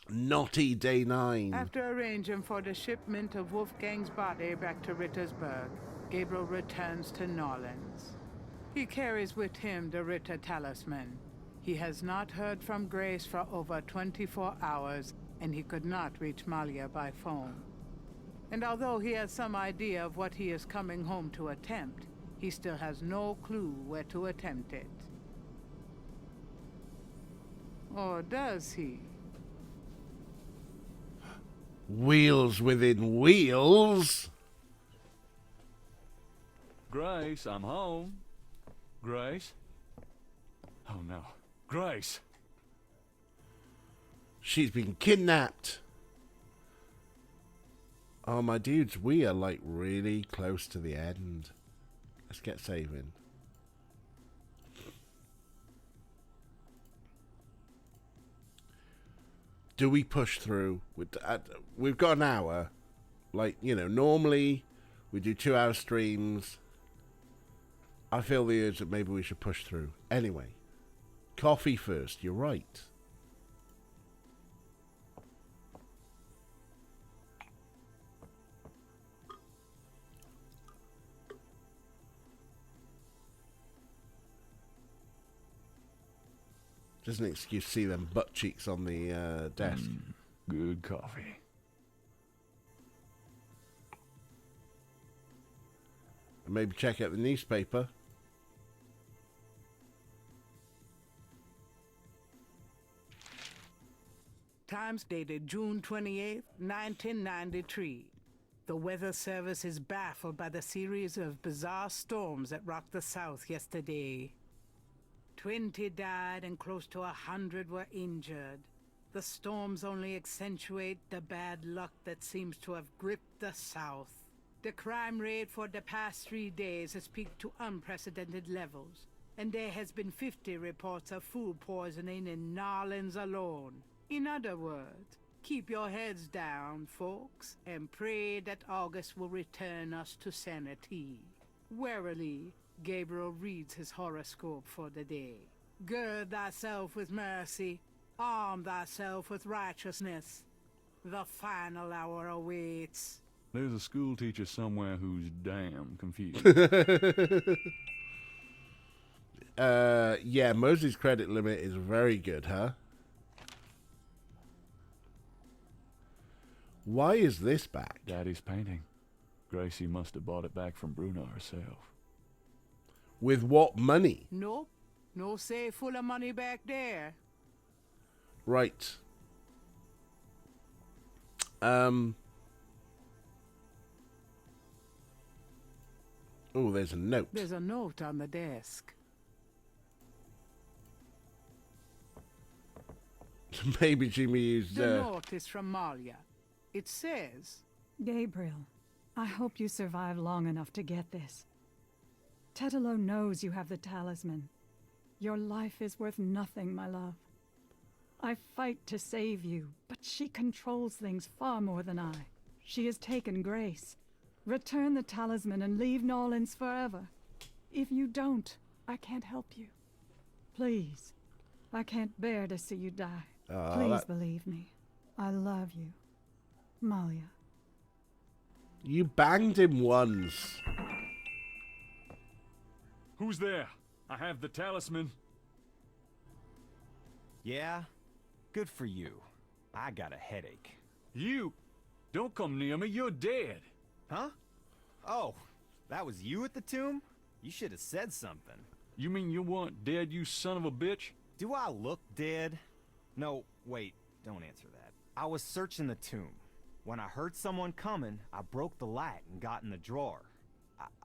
Naughty Day 9. After arranging for the shipment of Wolfgang's body back to Rittersburg, Gabriel returns to Norlands. He carries with him the Ritter talisman. He has not heard from Grace for over 24 hours, and he could not reach Malia by phone. And although he has some idea of what he is coming home to attempt, he still has no clue where to attempt it. Or does he? Wheels within wheels. Grace, I'm home. Grace? Oh no. Grace! She's been kidnapped. Oh, my dudes, we are like really close to the end. Let's get saving. do we push through? We've got an hour. Like, you know, normally we do 2-hour streams. I feel the urge that maybe we should push through. Anyway, coffee first. You're right. Just an excuse to see them butt cheeks on the desk. Good coffee. And maybe check out the newspaper. Times dated June 28th, 1993. The Weather Service is baffled by the series of bizarre storms that rocked the South yesterday. 20 died and close to 100 were injured. The storms only accentuate the bad luck that seems to have gripped the South. The crime rate for the past 3 days has peaked to unprecedented levels, and there has been 50 reports of food poisoning in New Orleans alone. In other words, keep your heads down, folks, and pray that August will return us to sanity. Warily, Gabriel reads his horoscope for the day. Gird thyself with mercy, arm thyself with righteousness. The final hour awaits. There's a school teacher somewhere who's damn confused. Yeah, Mosey's credit limit is very good, huh? Why is this back? Daddy's painting. Gracie must have bought it back from Bruno herself. With what money? Nope. No safe full of money back there. Right. Oh, there's a note. There's a note on the desk. Maybe Jimmy used... The note is from Malia. It says... Gabriel, I hope you survive long enough to get this. Tetelo knows you have the talisman. Your life is worth nothing, my love. I fight to save you, but she controls things far more than I. She has taken Grace. Return the talisman and leave Nolans forever. If you don't, I can't help you. Please. I can't bear to see you die. Please believe me. I love you. Malia. You banged him once. Who's there? I have the talisman. Yeah? Good for you. I got a headache. You? Don't come near me, you're dead. Huh? Oh, that was you at the tomb? You should have said something. You mean you weren't dead, you son of a bitch? Do I look dead? No, wait, don't answer that. I was searching the tomb. When I heard someone coming, I broke the light and got in the drawer.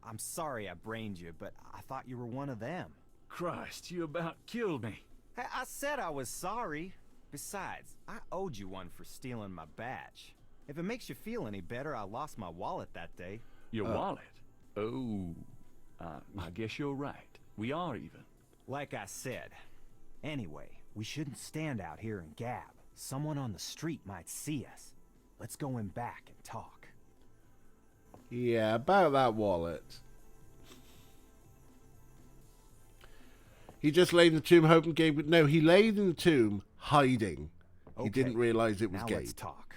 I'm sorry I brained you, but I thought you were one of them. Christ, you about killed me. Hey, I said I was sorry. Besides, I owed you one for stealing my badge. If it makes you feel any better, I lost my wallet that day. Your wallet? Oh, I guess you're right. We are even. Like I said. Anyway, we shouldn't stand out here and gab. Someone on the street might see us. Let's go in back and talk. Yeah, about that wallet. He just laid in the tomb hoping Gabe would... No, he laid in the tomb hiding. Okay, he didn't realize it was now Gabe. Let's talk.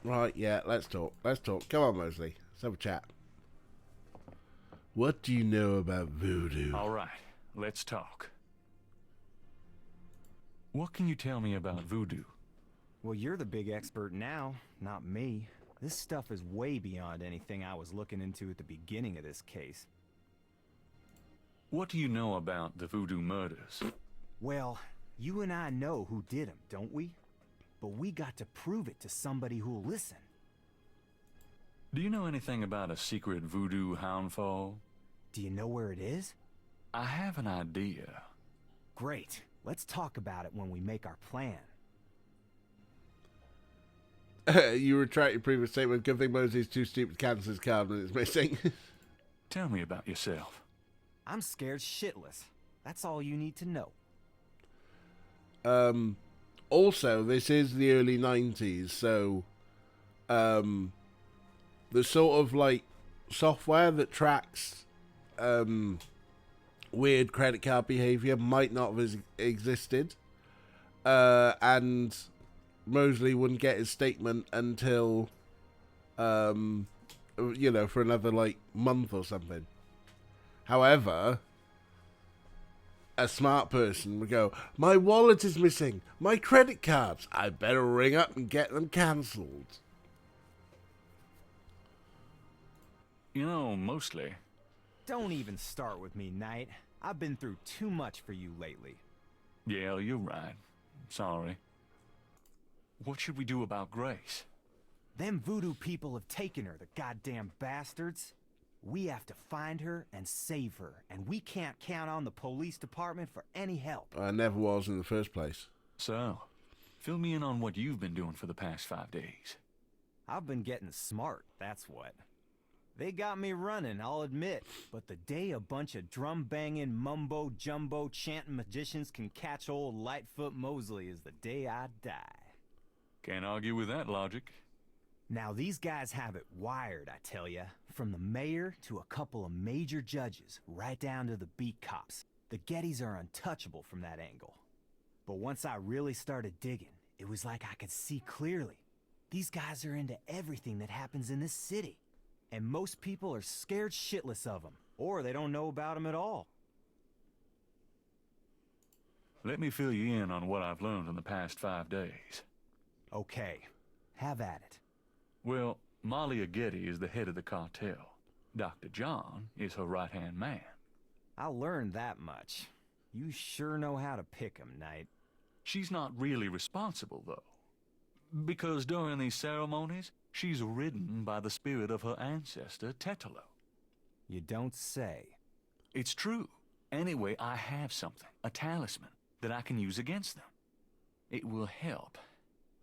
Right, yeah, let's talk. Let's talk. Come on, Mosley. Let's have a chat. What do you know about voodoo? All right, let's talk. What can you tell me about voodoo? Well, you're the big expert now, not me. This stuff is way beyond anything I was looking into at the beginning of this case. What do you know about the voodoo murders? Well, you and I know who did them, don't we? But we got to prove it to somebody who'll listen. Do you know anything about a secret voodoo houndfall? Do you know where it is? I have an idea. Great. Let's talk about it when we make our plan. You retract your previous statement. Good thing Mosey's too stupid to cancel his card when it's missing. Tell me about yourself. I'm scared shitless. That's all you need to know. Also, this is the early 90s, so the sort of like software that tracks weird credit card behavior might not have existed, and Mosley wouldn't get his statement until for another like month or something. However, a smart person would go, my wallet is missing, my credit cards, I better ring up and get them cancelled. You know, mostly. Don't even start with me, Knight. I've been through too much for you lately. Yeah, you're right. Sorry. What should we do about Grace? Them voodoo people have taken her, the goddamn bastards. We have to find her and save her, and we can't count on the police department for any help. I never was in the first place. So, fill me in on what you've been doing for the past 5 days. I've been getting smart, that's what. They got me running, I'll admit, but the day a bunch of drum-banging, mumbo-jumbo chanting magicians can catch old Lightfoot Mosley is the day I die. Can't argue with that logic. Now these guys have it wired, I tell ya. From the mayor to a couple of major judges, right down to the beat cops. The Gettys are untouchable from that angle. But once I really started digging, it was like I could see clearly. These guys are into everything that happens in this city. And most people are scared shitless of them, or they don't know about them at all. Let me fill you in on what I've learned in the past 5 days. Okay, have at it. Well, Malia Getty is the head of the cartel. Dr. John is her right-hand man. I learned that much. You sure know how to pick 'em, Knight. She's not really responsible, though. Because during these ceremonies, she's ridden by the spirit of her ancestor, Tetelo. You don't say. It's true. Anyway, I have something, a talisman, that I can use against them. It will help,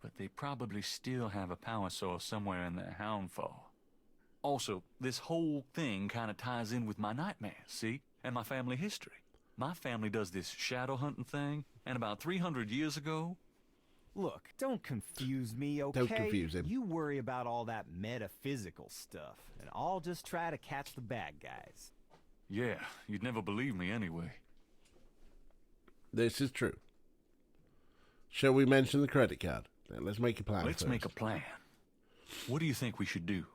but they probably still have a power source somewhere in their houndfall. Also, this whole thing kind of ties in with my nightmares, see? And my family history. My family does this shadow hunting thing, and about 300 years ago... Look, don't confuse me, okay? Don't confuse him. You worry about all that metaphysical stuff, and I'll just try to catch the bad guys. Yeah, you'd never believe me anyway. This is true. Shall we mention the credit card? Now, let's make a plan Let's first. make a plan. What do you think we should do?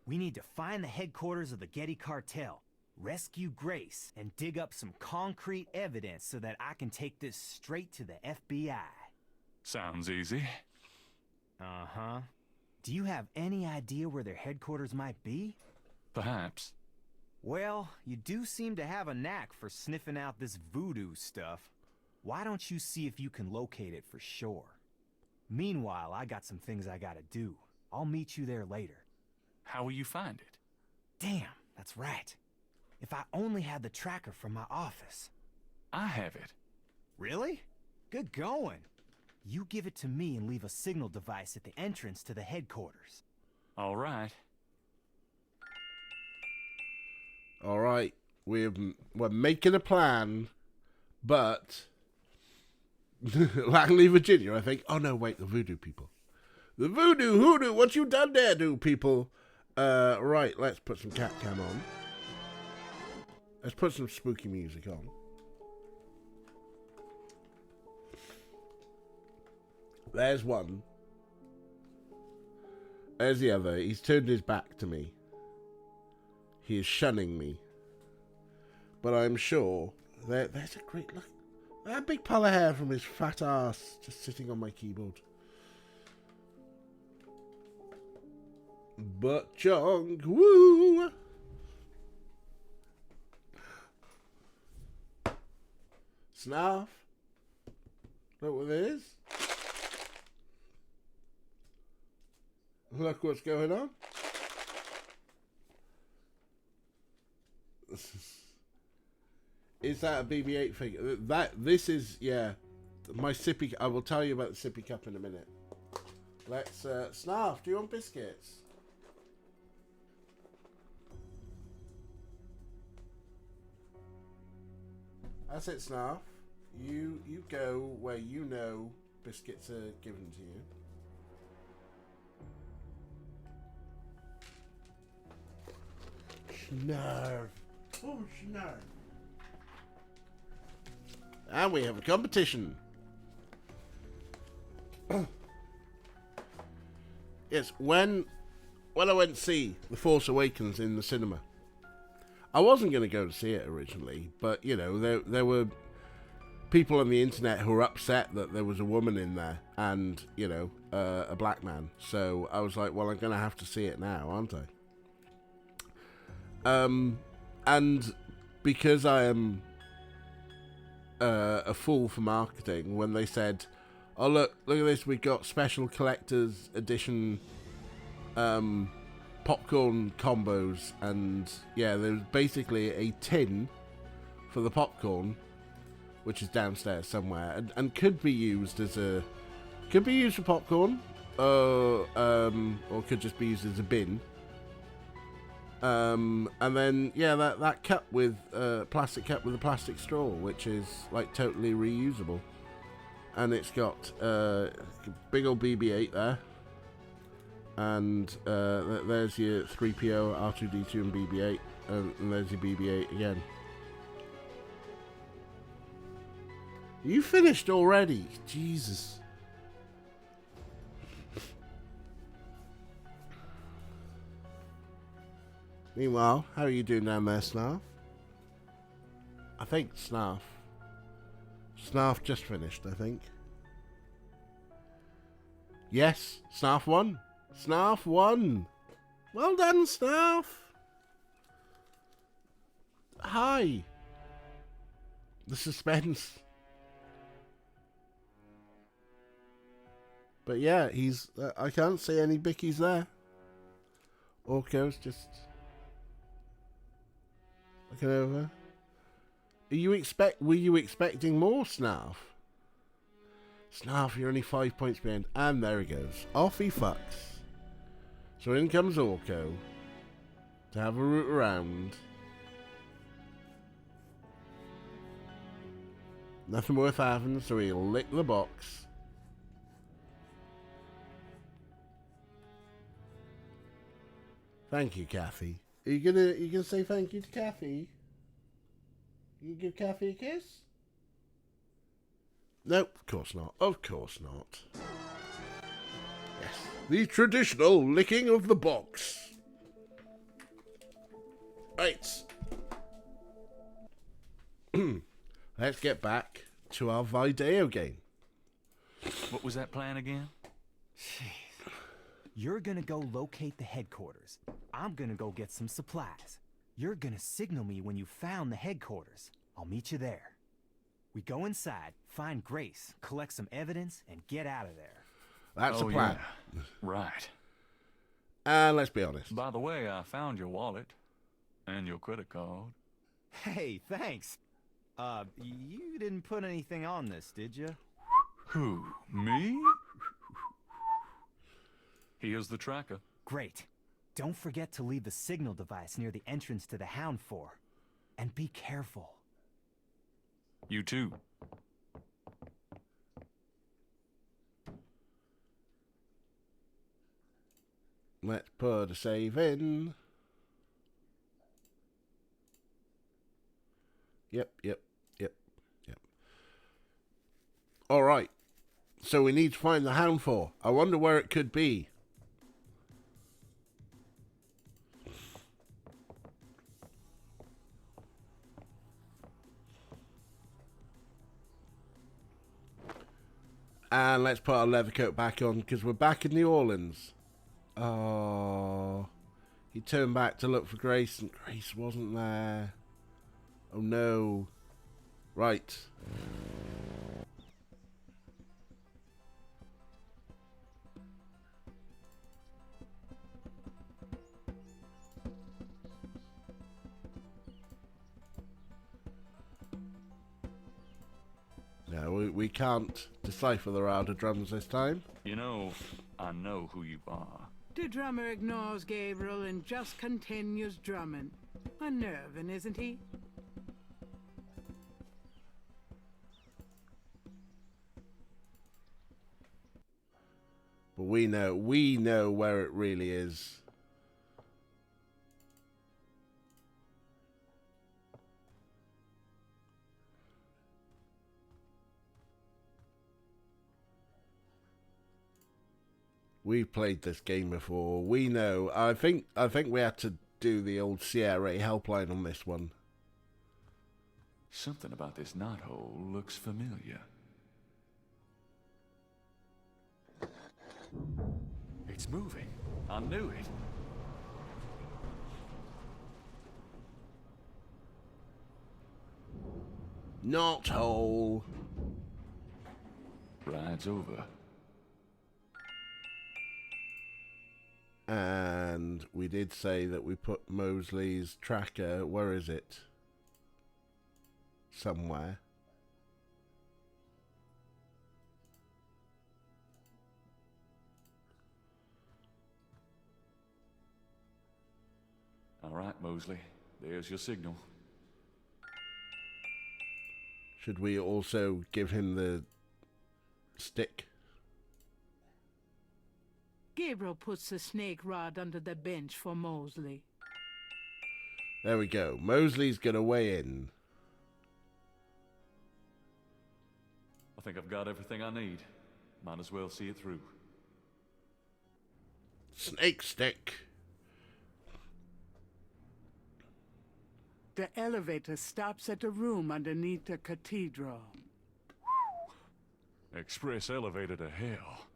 We need to find the headquarters of the Getty cartel, rescue Grace, and dig up some concrete evidence so that I can take this straight to the FBI. Sounds easy. Uh-huh. Do you have any idea where their headquarters might be? Perhaps. Well, you do seem to have a knack for sniffing out this voodoo stuff. Why don't you see if you can locate it for sure? Meanwhile, I got some things I gotta do. I'll meet you there later. How will you find it? Damn, that's right. If I only had the tracker from my office. I have it. Really? Good going. You give it to me and leave a signal device at the entrance to the headquarters. All right. All right. We're making a plan, but... Langley, Virginia, I think. Oh, no, wait, the voodoo people. The voodoo, hoodoo, what you done there, do people? Right, let's put some cat cam on. Let's put some spooky music on. There's one. There's the other. He's turned his back to me. He is shunning me. But I'm sure there's a great look. That big pile of hair from his fat ass just sitting on my keyboard. But Jong, woo! Snuff. Look what it is. Look what's going on. Is that a BB-8 figure? This is, yeah, my sippy. I will tell you about the sippy cup in a minute. Let's, Snarf, do you want biscuits? That's it, Snarf. You go where you know biscuits are given to you. Snarf. Oh, Snarf. And we have a competition. Yes, when I went to see The Force Awakens in the cinema, I wasn't going to go to see it originally, but, you know, there were people on the internet who were upset that there was a woman in there and, you know, a black man. So I was like, well, I'm going to have to see it now, aren't I? And because I am a fool for marketing, when they said, oh, look at this, we got special collector's edition popcorn combos, and yeah, there's basically a tin for the popcorn, which is downstairs somewhere, and could be used for popcorn, or could just be used as a bin. And then yeah, that cup with plastic cup with a plastic straw, which is like totally reusable, and it's got big old BB-8 there. And there's your 3PO, R2-D2 and BB-8, and there's your BB-8 again. You finished already? Jesus. Meanwhile, how are you doing down there, Snarf? I think Snarf just finished, I think. Yes, Snarf won. Snarf won. Well done, Snarf. Hi. The suspense. But yeah, he's... I can't see any bickies there. Orko's just... looking over. Were you expecting more, Snarf? Snarf, you're only 5 points behind. And there he goes. Off he fucks. So in comes Orko to have a root around. Nothing worth having, so he'll lick the box. Thank you, Kathy. Are you gonna say thank you to Kathy? You give Kathy a kiss? Nope, of course not. Of course not. Yes. The traditional licking of the box. Right. Let's get back to our Video game. What was that plan again? Jeez. You're gonna go locate the headquarters. I'm gonna go get some supplies. You're gonna signal me when you found the headquarters. I'll meet you there. We go inside, find Grace, collect some evidence, and get out of there. That's the plan. Yeah. Right. And let's be honest. By the way, I found your wallet and your credit card. Hey, thanks. You didn't put anything on this, did you? Who, me? Here's the tracker. Great. Don't forget to leave the signal device near the entrance to the Hound 4. And be careful. You too. Let's put a save in. Yep. Alright. So we need to find the Hound 4. I wonder where it could be. And let's put our leather coat back on because we're back in New Orleans. Oh, he turned back to look for Grace and Grace wasn't there. Oh no. Right. No, we can't decipher the Rowder drums this time. You know, I know who you are. The drummer ignores Gabriel and just continues drumming. Unnerving, isn't he? But we know where it really is. We've played this game before. We know. I think we had to do the old CRA helpline on this one. Something about this knothole looks familiar. It's moving. I knew it. Knothole. Ride's over. And we did say that we put Mosley's tracker. Where is it? Somewhere. All right, Mosley. There's your signal. Should we also give him the stick? Gabriel puts the snake rod under the bench for Mosley. There we go. Mosley's gonna weigh in. I think I've got everything I need. Might as well see it through. Snake stick. The elevator stops at a room underneath the cathedral. Express elevator to hell.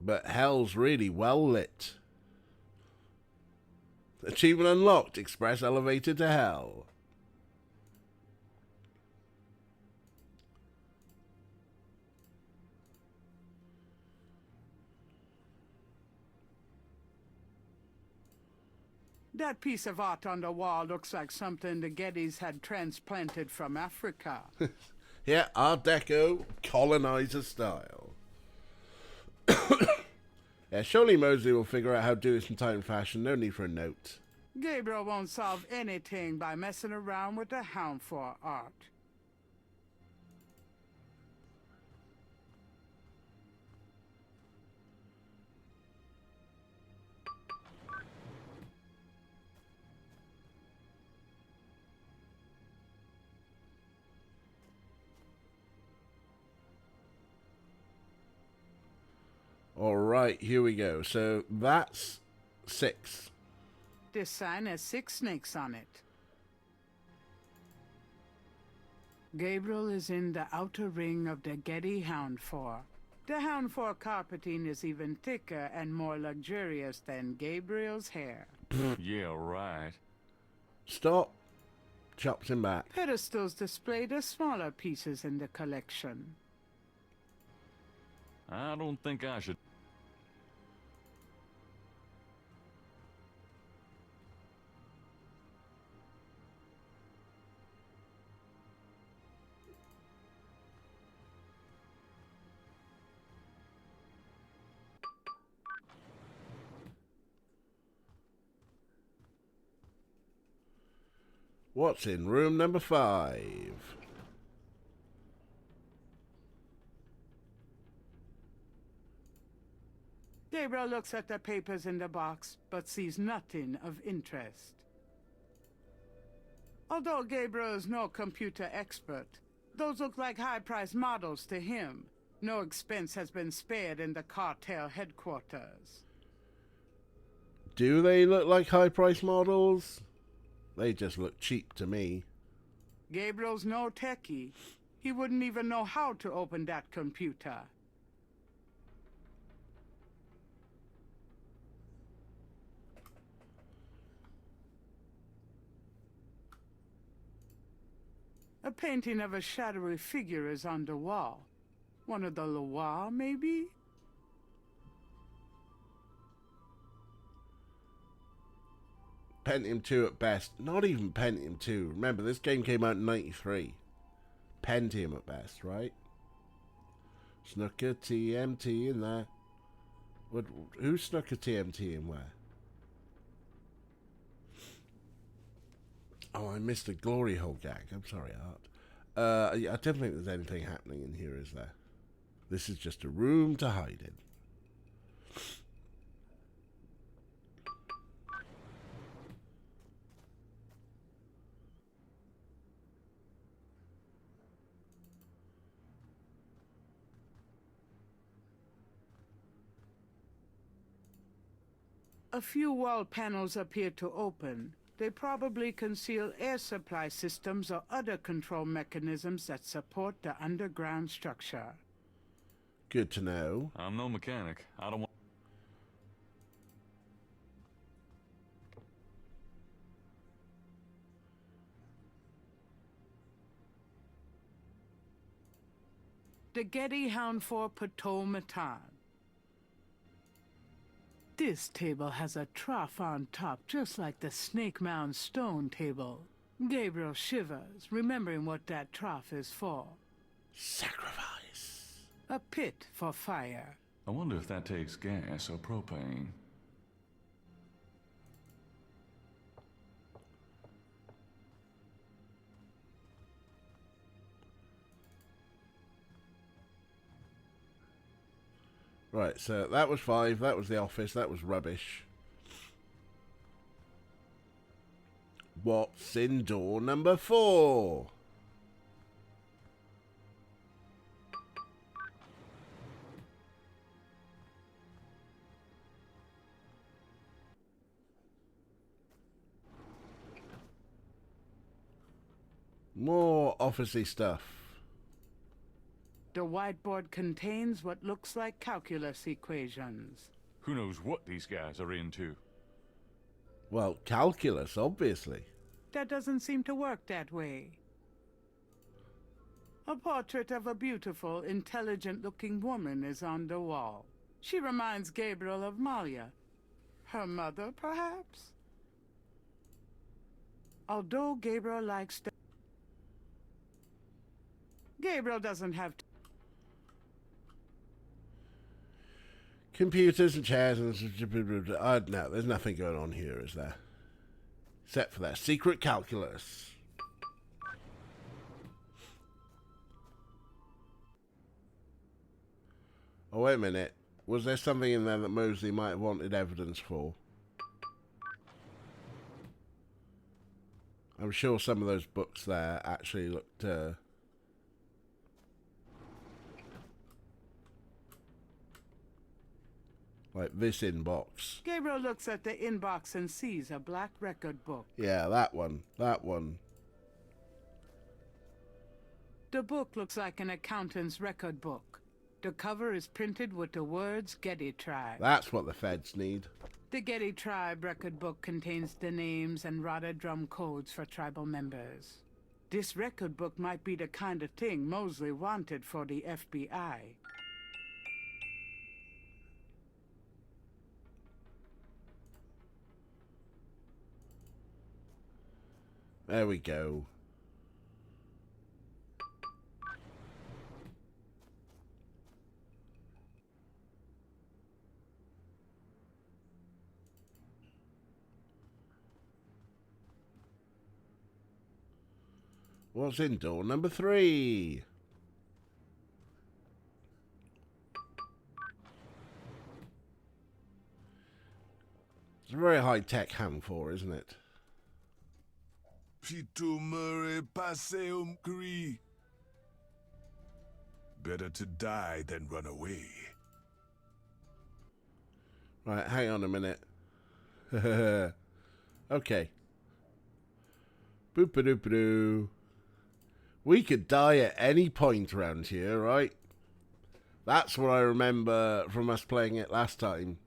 But hell's really well lit. Achievement unlocked. Express elevator to hell. That piece of art on the wall looks like something the Gettys had transplanted from Africa. Yeah, Art Deco, colonizer style. Yeah, surely Mosley will figure out how to do this in Titan fashion. No need for a note. Gabriel won't solve anything by messing around with the Hound for art. Alright, here we go. So that's 6. This sign has 6 snakes on it. Gabriel is in the outer ring of the Getty Hound 4. The Hound 4 carpeting is even thicker and more luxurious than Gabriel's hair. Yeah, right. Stop. Chops him back. Pedestals display the smaller pieces in the collection. I don't think I should. What's in room number 5? Gabriel looks at the papers in the box, but sees nothing of interest. Although Gabriel is no computer expert, those look like high-priced models to him. No expense has been spared in the cartel headquarters. Do they look like high-priced models? They just look cheap to me. Gabriel's no techie. He wouldn't even know how to open that computer. A painting of a shadowy figure is on the wall. One of the Loire, maybe? Pentium 2 at best. Not even Pentium 2. Remember, this game came out in 93. Pentium at best, right? Snuck a TMT in there. What? Who snuck a TMT in where? Oh, I missed a glory hole gag. I'm sorry, Art. I don't think there's anything happening in here, is there? This is just a room to hide in. A few wall panels appear to open. They probably conceal air supply systems or other control mechanisms that support the underground structure. Good to know. I'm no mechanic. I don't want... The Getty Hound 4 Potomaton. This table has a trough on top, just like the Snake Mound stone table. Gabriel shivers, remembering what that trough is for. Sacrifice. A pit for fire. I wonder if that takes gas or propane. Right, so that was 5, that was the office, that was rubbish. What's in door number 4? More officey stuff. The whiteboard contains what looks like calculus equations. Who knows what these guys are into? Well, calculus, obviously. That doesn't seem to work that way. A portrait of a beautiful, intelligent-looking woman is on the wall. She reminds Gabriel of Malia. Her mother, perhaps? Although Gabriel likes to... Gabriel doesn't have to... Computers and chairs and... no, there's nothing going on here, is there? Except for that secret calculus. Oh, wait a minute. Was there something in there that Mosley might have wanted evidence for? I'm sure some of those books there actually looked... like this inbox. Gabriel looks at the inbox and sees a black record book. Yeah, that one. That one. The book looks like an accountant's record book. The cover is printed with the words Getty Tribe. That's what the feds need. The Getty Tribe record book contains the names and rotted drum codes for tribal members. This record book might be the kind of thing Mosley wanted for the FBI. There we go. What's in door number 3? It's a very high-tech ham for, isn't it? Pitumere passeum cri. Better to die than run away. Right, hang on a minute. Okay. Boop-a-doop-a-doo. We could die at any point around here, right? That's what I remember from us playing it last time.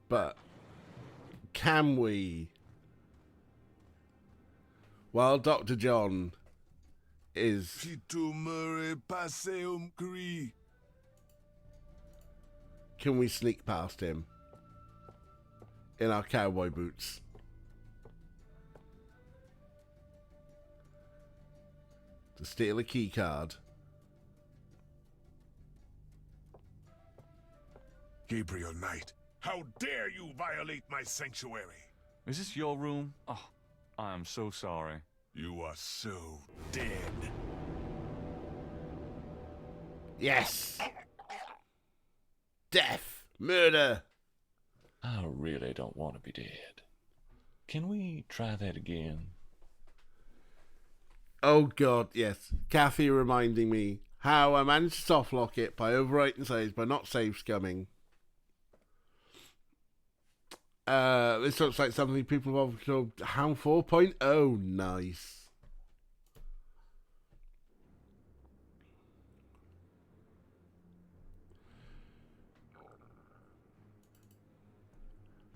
But can we? While Dr. John is... Pitumere passeum cri. Can we sneak past him in our cowboy boots? To steal a key card. Gabriel Knight, how dare you violate my sanctuary? Is this your room? Oh, I'm so sorry. You are so dead. Yes! Death! Murder! I really don't want to be dead. Can we try that again? Oh god, yes. Kathy reminding me how I managed to softlock it by overwriting saves, by not save scumming. This looks like something people have called Hound 4.0. Nice.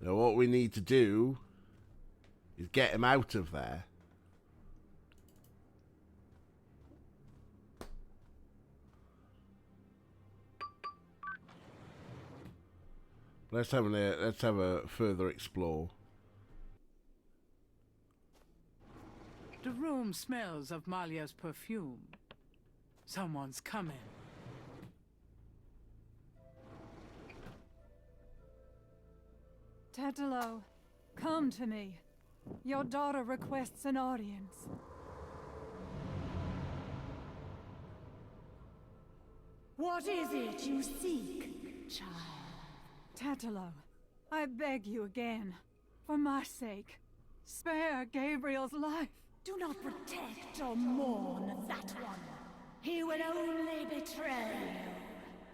Now what we need to do is get him out of there. Let's have a further explore. The room smells of Malia's perfume. Someone's coming. Tetelo, come to me. Your daughter requests an audience. What is it you seek, child? Tetelo, I beg you again, for my sake, spare Gabriel's life. Do not protect or mourn that one. He will only betray you.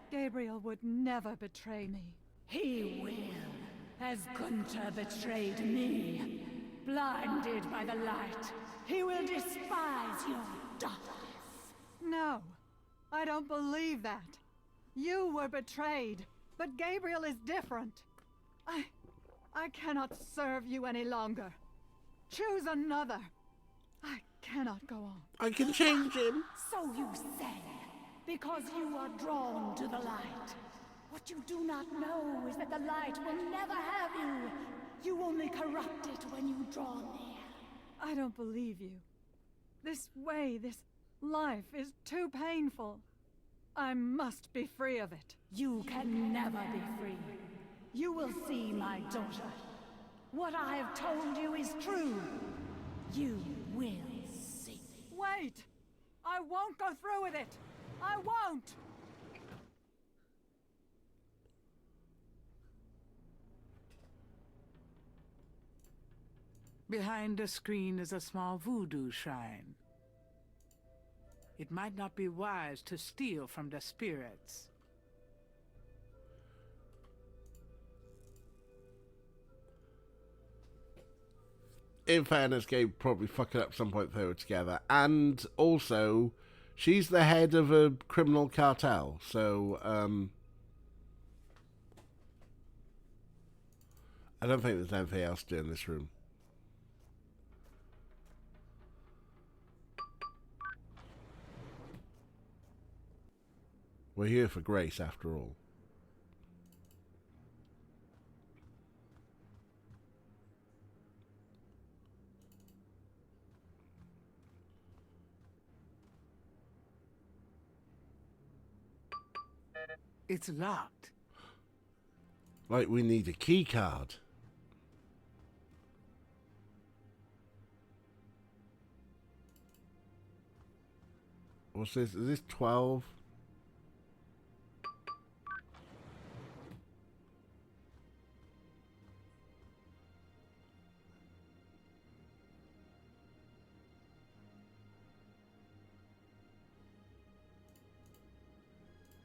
Gabriel would never betray me. He will, as Gunther betrayed me. Blinded by the light, he will despise your darkness. No, I don't believe that. You were betrayed, but Gabriel is different. I cannot serve you any longer. Choose another. I cannot go on. I can change him. So you say, because you are drawn to the light. What you do not know is that the light will never have you. You only corrupt it when you draw near. I don't believe you. This way, this life is too painful. I must be free of it. You can never be free. You will see, my daughter. What I have told you is true. You will see. Wait! I won't go through with it! I won't! Behind the screen is a small voodoo shrine. It might not be wise to steal from the spirits. In fairness, Gabe probably fuck it up some point they were together. And also, she's the head of a criminal cartel, so, I don't think there's anything else to do in this room. We're here for Grace, after all. It's locked. Like we need a key card. What's this? Is this 12?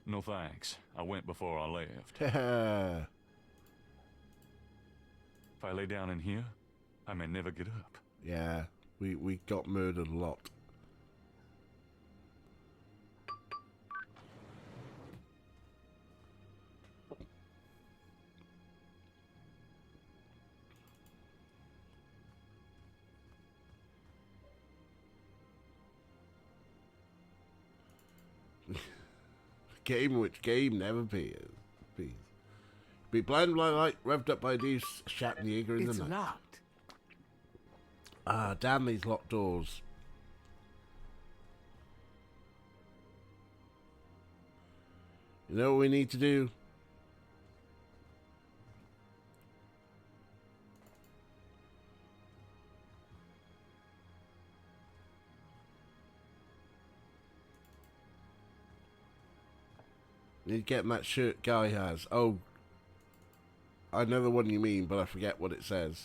No thanks. I went before I left. If I lay down in here, I may never get up. Yeah, we got murdered a lot. Game which game never be. Be blinded by light, revved up by these, shat the eager in the night. It's locked. Ah, damn these locked doors. You know what we need to do? Need to get that shirt Guy has. Oh, I know the one you mean, but I forget what it says.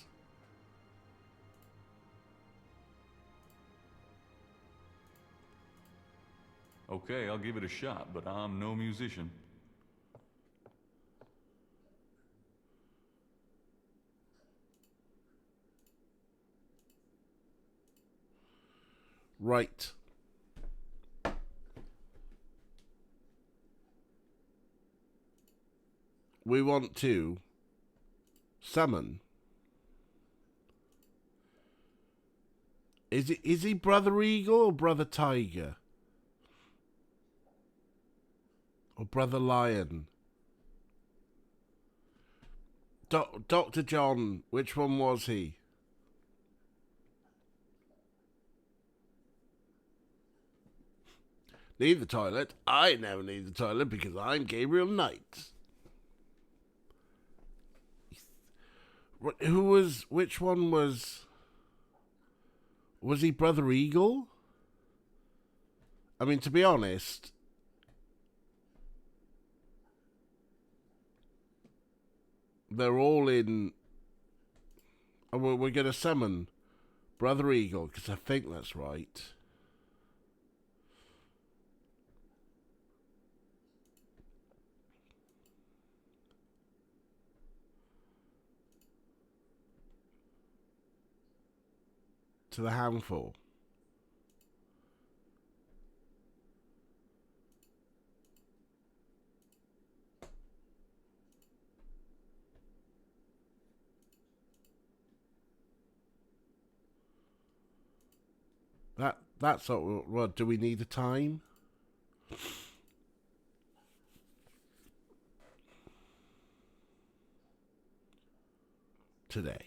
Okay, I'll give it a shot, but I'm no musician. Right. We want to summon. Is he Brother Eagle or Brother Tiger? Or Brother Lion? Dr. John, which one was he? Need the toilet? I never need the toilet because I'm Gabriel Knight. Which one was he Brother Eagle? I mean, to be honest, they're all in. We're going to summon Brother Eagle because I think that's right. To the handful. That's what. Do we need a time? Today.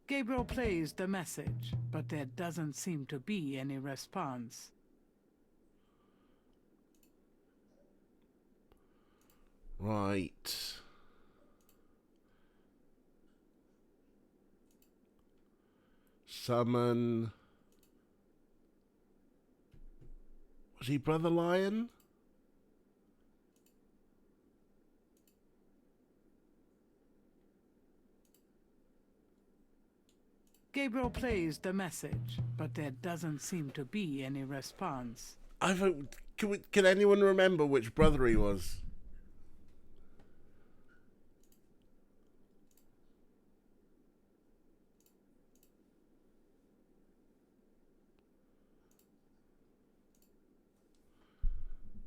Gabriel plays the message, but there doesn't seem to be any response. Right. Summon. Was he Brother Lion? Gabriel plays the message, but there doesn't seem to be any response. Can anyone remember which brother he was?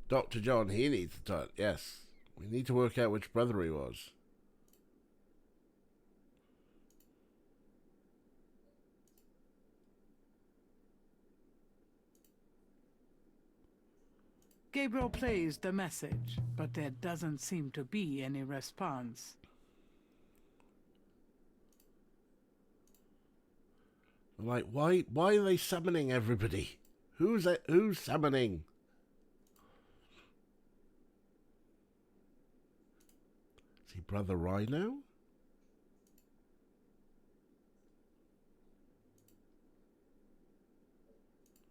Dr. John, he needs to talk. Yes. We need to work out which brother he was. Gabriel plays the message, but there doesn't seem to be any response. Like, why are they summoning everybody? Who's summoning? Is he Brother Rhino?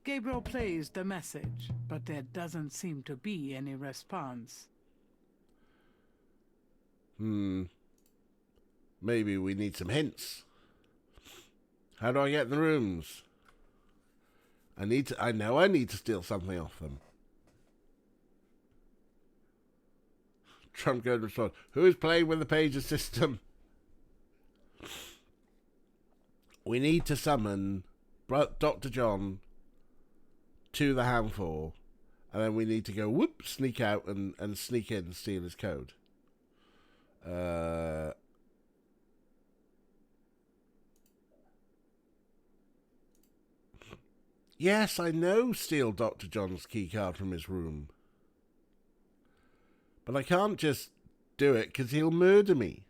Gabriel plays the message, but there doesn't seem to be any response. Maybe we need some hints. How do I get in the rooms? I know I need to steal something off them. Trump goes respond. Who's playing with the pager system? We need to summon Dr. John to the handful, and then we need to go sneak out and sneak in and steal his code. Yes, I know steal Dr. John's keycard from his room. But I can't just do it because he'll murder me.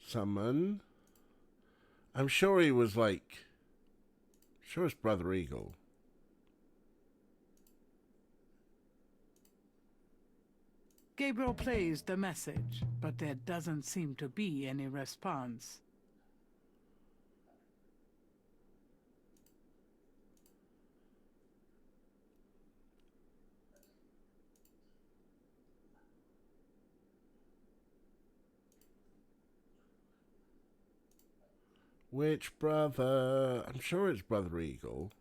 Summon. I'm sure he was like Sure it's Brother Eagle. Gabriel plays the message, but there doesn't seem to be any response. Which brother? I'm sure it's Brother Eagle.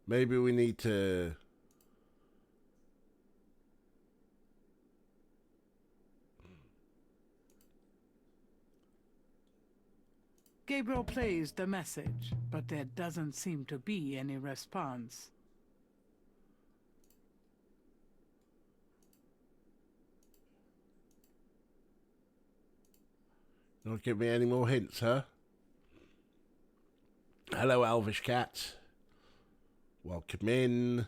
Maybe we need to... Gabriel plays the message, but there doesn't seem to be any response. Don't give me any more hints, huh? Hello, Elvish Cat. Welcome in.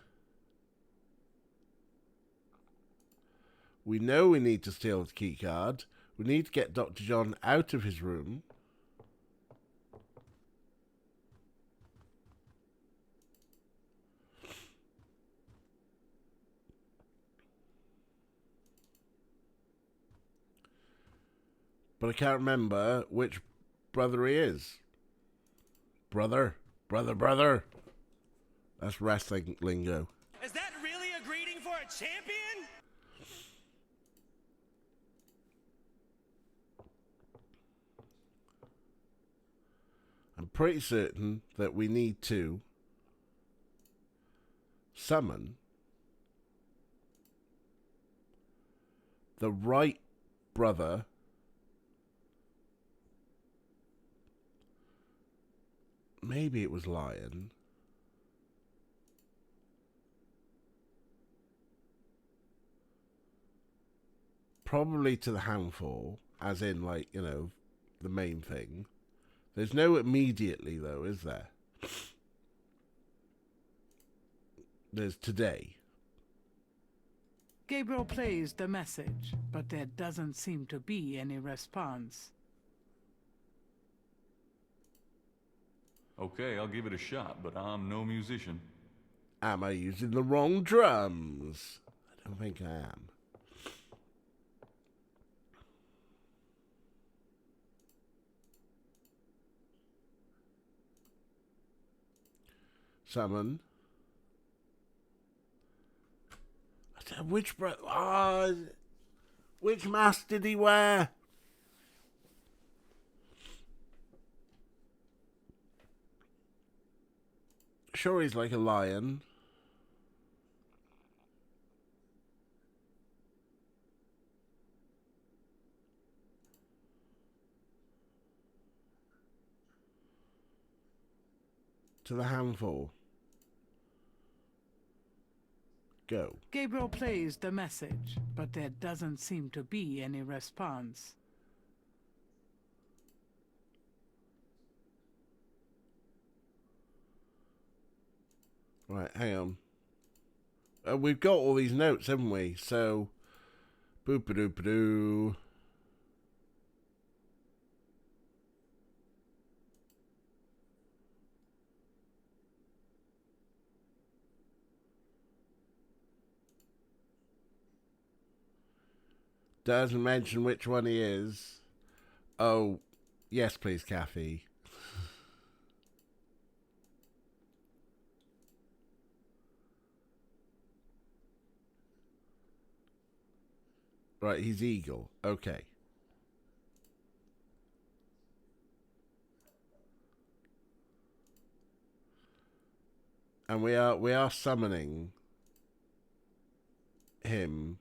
We know we need to steal the key card. We need to get Dr. John out of his room. But I can't remember which brother he is. Brother? Brother? That's wrestling lingo. Is that really a greeting for a champion? I'm pretty certain that we need to summon the right brother maybe it was Lion. Probably to the handful, as in, like, you know, the main thing. There's no immediately, though, is there? There's today. Gabriel plays the message, but there doesn't seem to be any response. Okay, I'll give it a shot, but I'm no musician. Am I using the wrong drums? I don't think I am. Summon. Which which mask did he wear? Sure, he's like a lion. To the handful. Go. Gabriel plays the message, but there doesn't seem to be any response. Right, hang on. We've got all these notes, haven't we? So, boop-a-doop-a-doo. Doesn't mention which one he is. Oh, yes, please, Kathy. Right, he's Eagle. Okay. And we are summoning him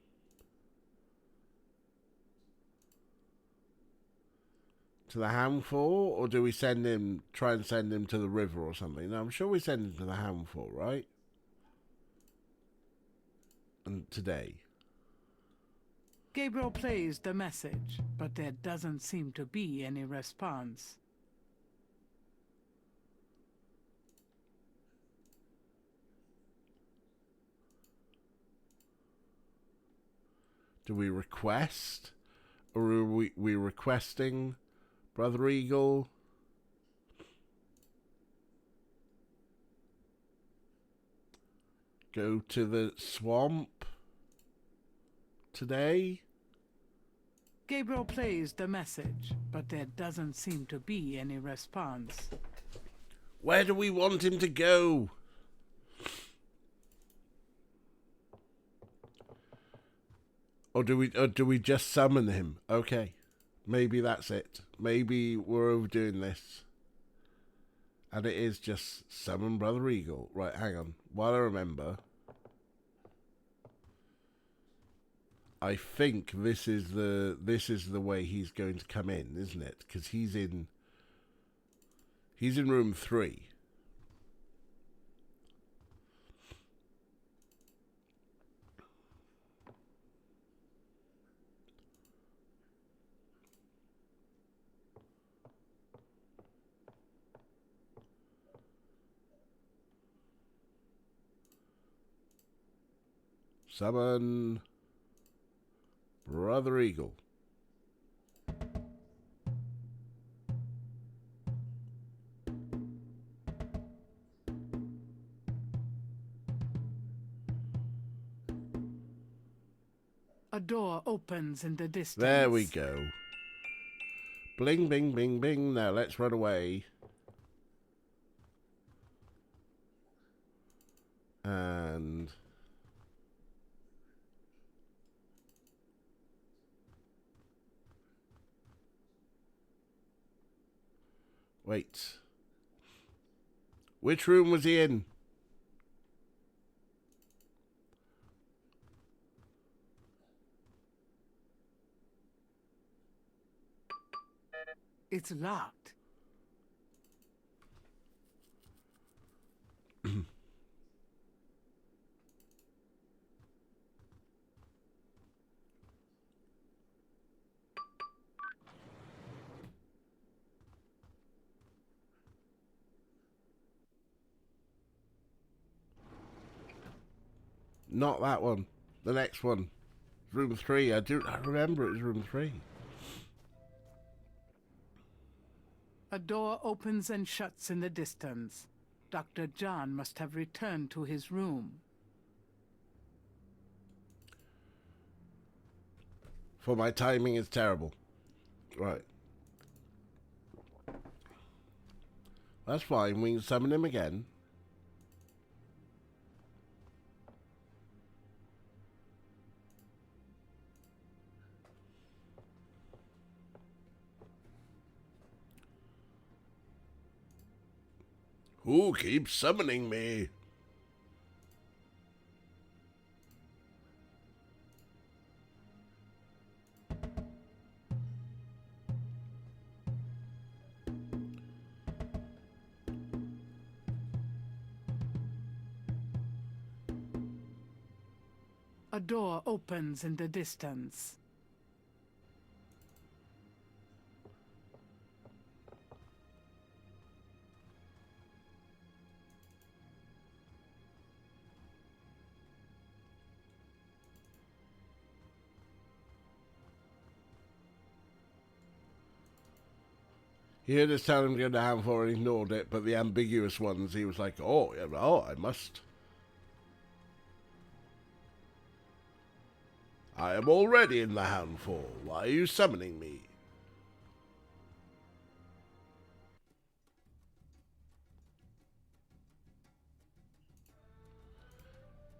to the handful, or do we try and send him to the river or something? No, I'm sure we send him to the handful, right? And today. Gabriel plays the message, but there doesn't seem to be any response. Do we request? Or are we requesting Brother Eagle? go to the swamp today? Gabriel plays the message, but there doesn't seem to be any response. Where do we want him to go? Or do we just summon him? Okay. Maybe that's it. Maybe we're overdoing this. And it is just summon Brother Eagle. Right, hang on. While I remember, I think this is the way he's going to come in, isn't it? Because he's in room 3. Summon Brother Eagle. A door opens in the distance. There we go. Bling, bing, bing, bing. Now let's run away. And wait. Which room was he in? It's locked. Not that one. The next one. Room 3. I remember it was room 3. A door opens and shuts in the distance. Dr. John must have returned to his room. For my timing is terrible. Right. That's fine. We can summon him again. Who keeps summoning me? A door opens in the distance. He heard us tell him to go to Handful and ignored it, but the ambiguous ones, he was like, oh, yeah, oh, I must. I am already in the Handful. Why are you summoning me?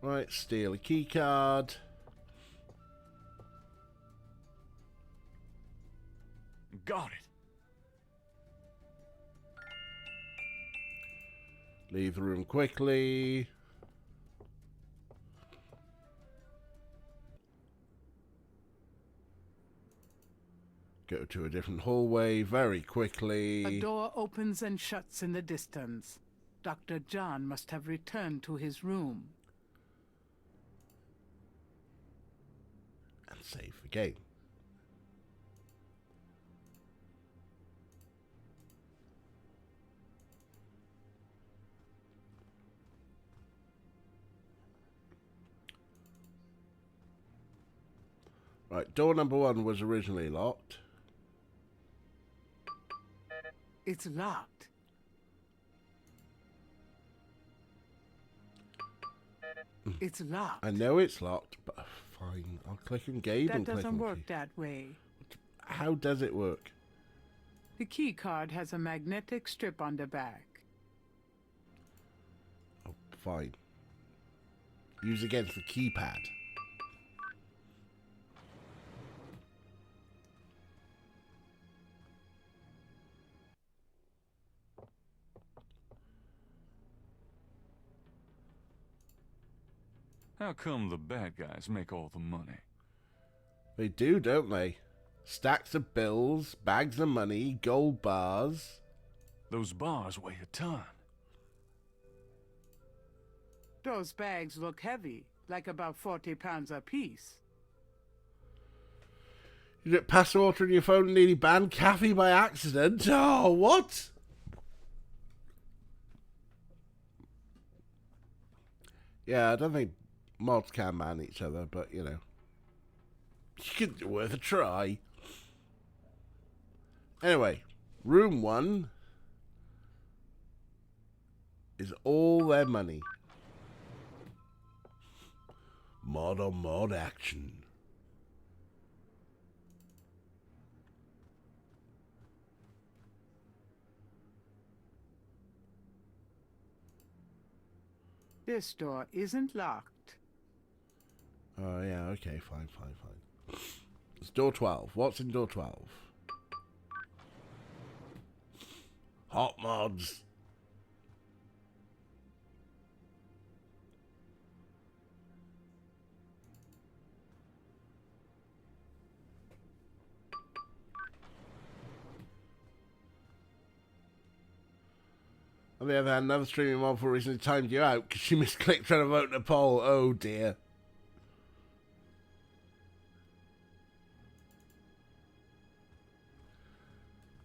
Right, steal a key card. Got it. Leave the room quickly. Go to a different hallway very quickly. A door opens and shuts in the distance. Dr. John must have returned to his room. And save the game. Right, door number 1 was originally locked. It's locked. It's locked. I know it's locked, but fine. I'll click engage and That click doesn't on work key. that way. How does it work? The key card has a magnetic strip on the back. Oh, fine. Use against the keypad. How come the bad guys make all the money? They do, don't they? Stacks of bills, bags of money, gold bars. Those bars weigh a ton. Those bags look heavy, like about 40 pounds apiece. You didn't pass the water in your phone and nearly banned Kathy by accident? Oh, what? Yeah, I don't think mods can ban each other, but, you know. You could worth a try. Anyway, room 1 is all their money. Mod on mod action. This door isn't locked. Oh, yeah, okay, fine. It's door 12. What's in door 12? Hot mods. On the other hand, another streaming mod for recently timed you out because you misclicked trying to vote in a poll. Oh dear.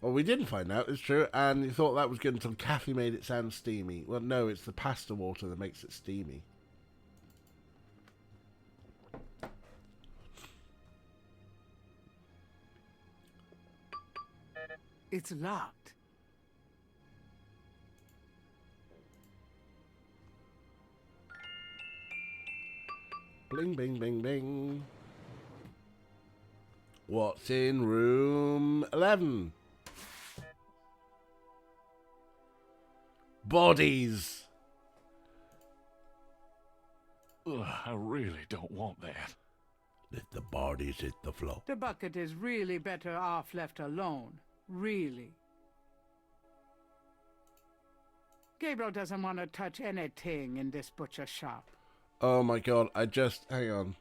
Well, we didn't find out, it's true, and you thought that was good until Kathy made it sound steamy. Well, no, it's the pasta water that makes it steamy. It's locked. Bling, bing, bing, bing. What's in room 11? Bodies. Ugh, I really don't want that. Let the bodies hit the floor. The bucket is really better off left alone. Really. Gabriel doesn't want to touch anything in this butcher shop. Oh my god, hang on.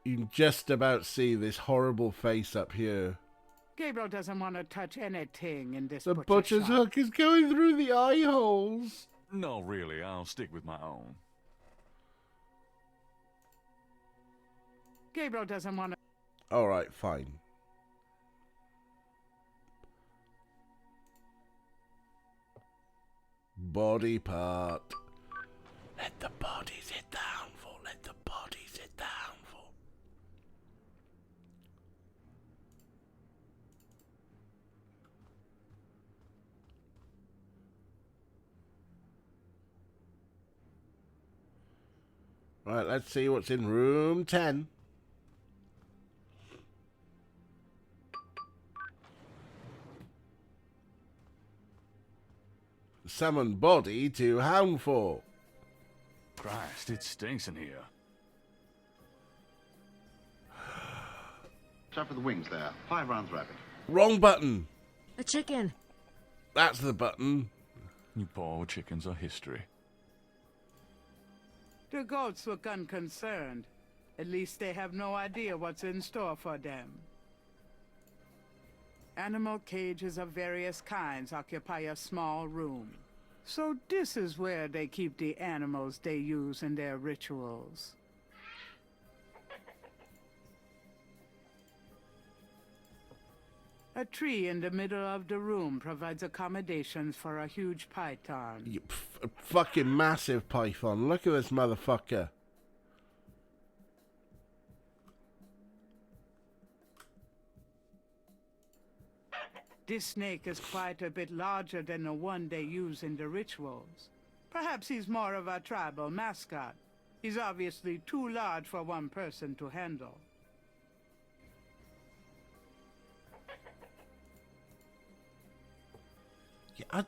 You can just about see this horrible face up here. Gabriel doesn't want to touch anything in this The butcher butcher's shop. hook is going through the eye holes. No, really, I'll stick with my own. Gabriel doesn't want to... Alright, fine. Body part. Let the bodies hit the handful. Let the bodies hit the handful. Right, let's see what's in room 10. Summon body to hound for. Christ, it stinks in here. Try for the wings there. 5 rounds rapid. Wrong button. A chicken. That's the button. You poor chickens are history. The goats look unconcerned. At least they have no idea what's in store for them. Animal cages of various kinds occupy a small room. So this is where they keep the animals they use in their rituals. A tree in the middle of the room provides accommodations for a huge python. You fucking massive python. Look at this motherfucker. This snake is quite a bit larger than the one they use in the rituals. Perhaps he's more of a tribal mascot. He's obviously too large for one person to handle. Yeah,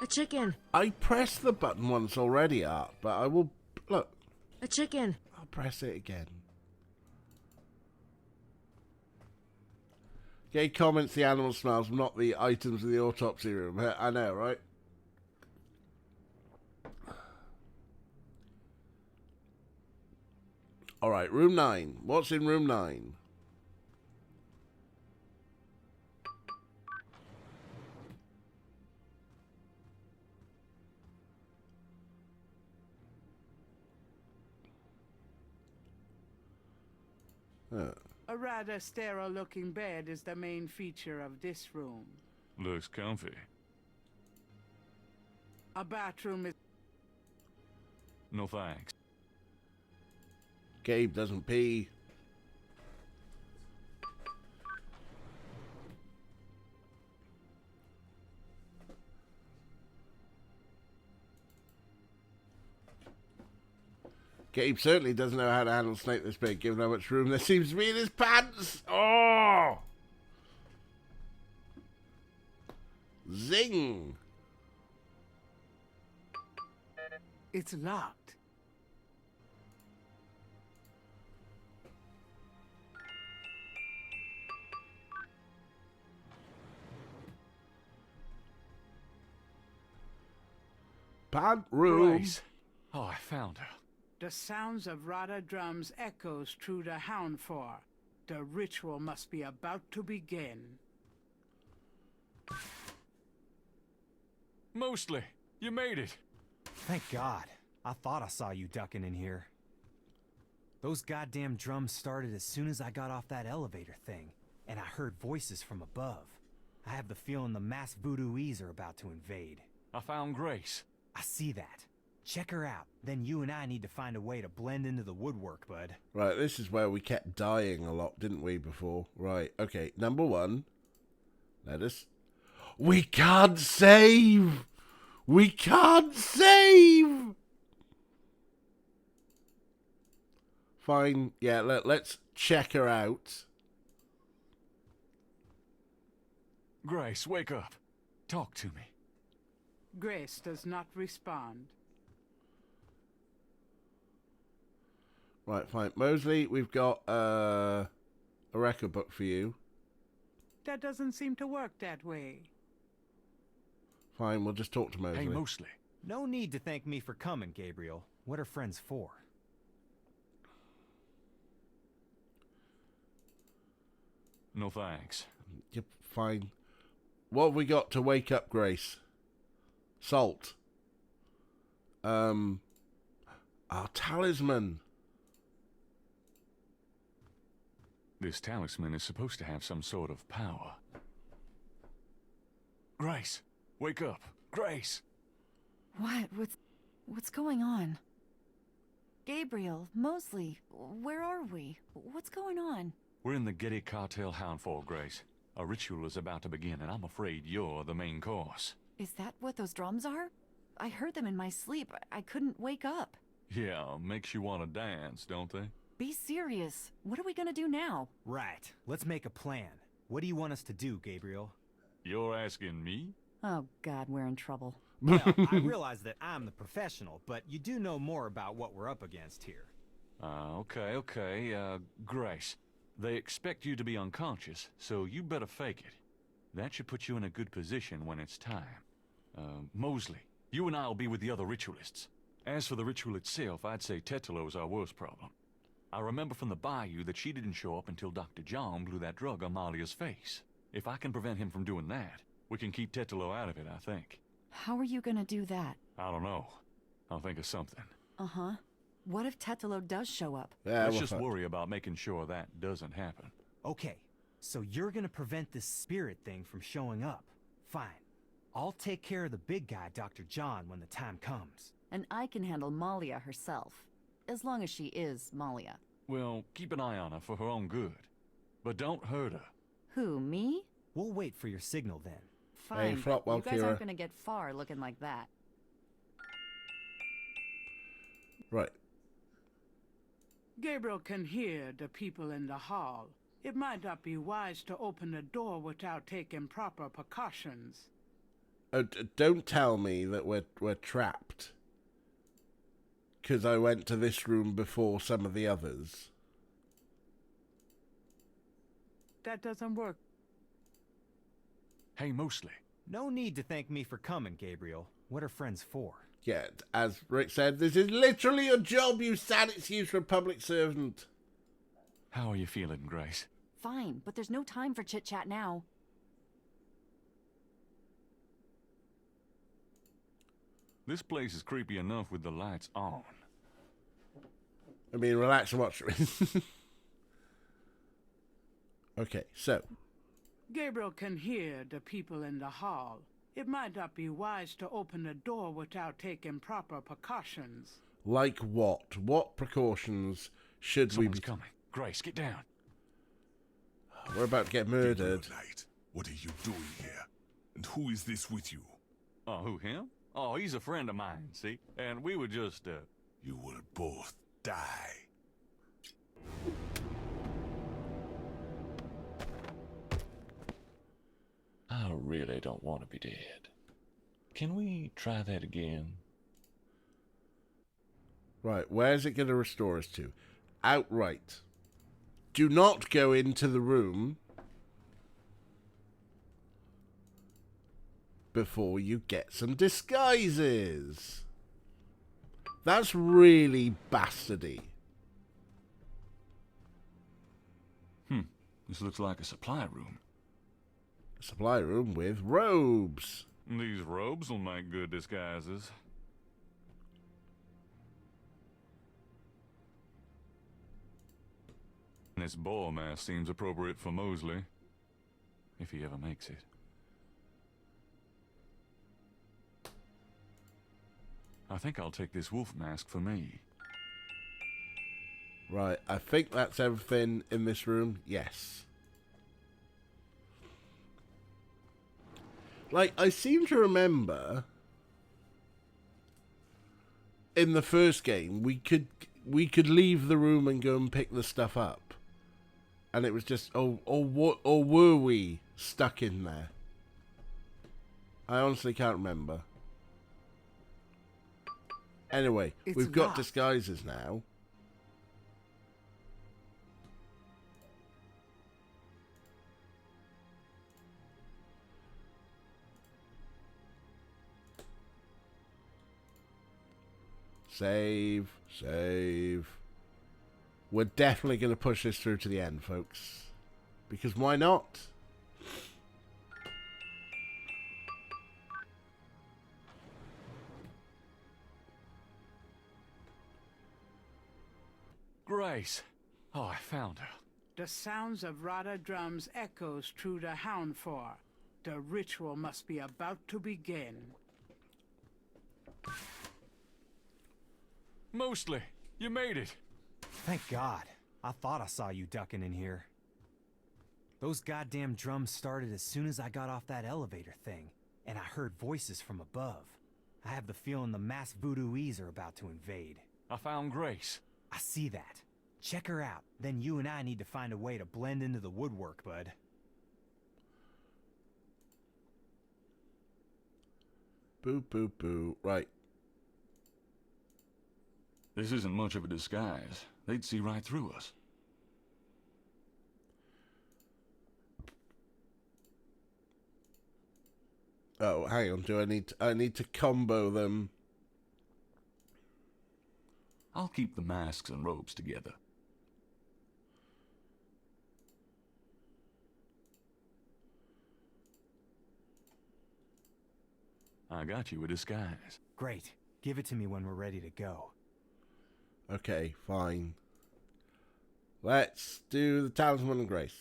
A chicken. I pressed the button once already, Art, but I will... Look. A chicken. I'll press it again. Gay comments the animal smells, not the items in the autopsy room. I know, right? Alright, room 9. What's in room 9? A rather sterile-looking bed is the main feature of this room. Looks comfy. A bathroom is... No thanks. Gabe doesn't pee. Gabe certainly doesn't know how to handle a snake this big, given how much room there seems to be in his pants. Oh! Zing! It's locked. Pant room. Grace. Oh, I found her. The sounds of Rada drums echoes through the Hound Four. The ritual must be about to begin. Mostly. You made it. Thank God. I thought I saw you ducking in here. Those goddamn drums started as soon as I got off that elevator thing, and I heard voices from above. I have the feeling the mass voodooese are about to invade. I found Grace. I see that. Check her out. Then you and I need to find a way to blend into the woodwork, bud. Right, this is where we kept dying a lot, didn't we, before? Right, okay. Number 1. Let us... We can't save! We can't save! Fine. Yeah, let's check her out. Grace, wake up. Talk to me. Grace does not respond. Right, fine. Mosley, we've got a record book for you. That doesn't seem to work that way. Fine, we'll just talk to Mosley. Hey, Mosley. No need to thank me for coming, Gabriel. What are friends for? No thanks. Yep, fine. What have we got to wake up Grace? Salt. Our talisman. This talisman is supposed to have some sort of power. Grace, wake up. Grace! What? What's going on? Gabriel, Mosley, where are we? What's going on? We're in the Getty Cartel Houndfall, Grace. A ritual is about to begin, and I'm afraid you're the main course. Is that what those drums are? I heard them in my sleep. I couldn't wake up. Yeah, makes you want to dance, don't they? Be serious. What are we gonna do now? Right. Let's make a plan. What do you want us to do, Gabriel? You're asking me? Oh God, we're in trouble. Well, I realize that I'm the professional, but you do know more about what we're up against here. Okay. Grace, they expect you to be unconscious, so you better fake it. That should put you in a good position when it's time. Mosley, you and I'll be with the other ritualists. As for the ritual itself, I'd say Tetalo's our worst problem. I remember from the bayou that she didn't show up until Dr. John blew that drug on Malia's face. If I can prevent him from doing that, we can keep Tetalo out of it, I think. How are you gonna do that? I don't know. I'll think of something. Uh-huh. What if Tetalo does show up? Let's just worry about making sure that doesn't happen. Okay, so you're gonna prevent this spirit thing from showing up. Fine. I'll take care of the big guy, Dr. John, when the time comes. And I can handle Malia herself. As long as she is Malia. Well, keep an eye on her for her own good. But don't hurt her. Who, me? We'll wait for your signal then. Fine, flop, but you guys Valkyra. aren't gonna get far looking like that. Right. Gabriel can hear the people in the hall. It might not be wise to open the door without taking proper precautions. Don't tell me that we're trapped. Because I went to this room before some of the others. That doesn't work. Hey, Mostly. No need to thank me for coming, Gabriel. What are friends for? Yeah, as Rick said, this is literally your job, you sad excuse for a public servant. How are you feeling, Grace? Fine, but there's no time for chit-chat now. This place is creepy enough with the lights on. I mean, relax and watch it. Okay, so. Gabriel can hear the people in the hall. It might not be wise to open the door without taking proper precautions. Like what? What precautions should Someone's we be... coming. Grace, get down. We're about to get murdered. Gabriel Knight, what are you doing here? And who is this with you? Oh, who, him? Oh, he's a friend of mine, see? And we were just, You will both die. I really don't want to be dead. Can we try that again? Right, where's it going to restore us to? Outright. Do not go into the room before you get some disguises. That's really bastardy. This looks like a supply room. A supply room with robes. These robes will make good disguises. This boar mask seems appropriate for Mosley, if he ever makes it. I think I'll take this wolf mask for me. Right, I think that's everything in this room. Yes. Like, I seem to remember in the first game we could leave the room and go and pick the stuff up, and it was just or were we stuck in there? I honestly can't remember. Anyway, we've got locked. disguises now. Save, save. We're definitely going to push this through to the end, folks. Because why not? Grace! Oh, I found her. The sounds of Rada drums echoes through the Houndfor. The ritual must be about to begin. Mostly, you made it. Thank God. I thought I saw you ducking in here. Those goddamn drums started as soon as I got off that elevator thing, and I heard voices from above. I have the feeling the masked voodooese are about to invade. I found Grace. I see that. Check her out. Then you and I need to find a way to blend into the woodwork, bud. Boo, boo, boo. Right. This isn't much of a disguise. They'd see right through us. Oh, hang on. Do I need to combo them? I'll keep the masks and robes together. I got you a disguise. Great. Give it to me when we're ready to go. Okay, fine. Let's do the Talisman of Grace.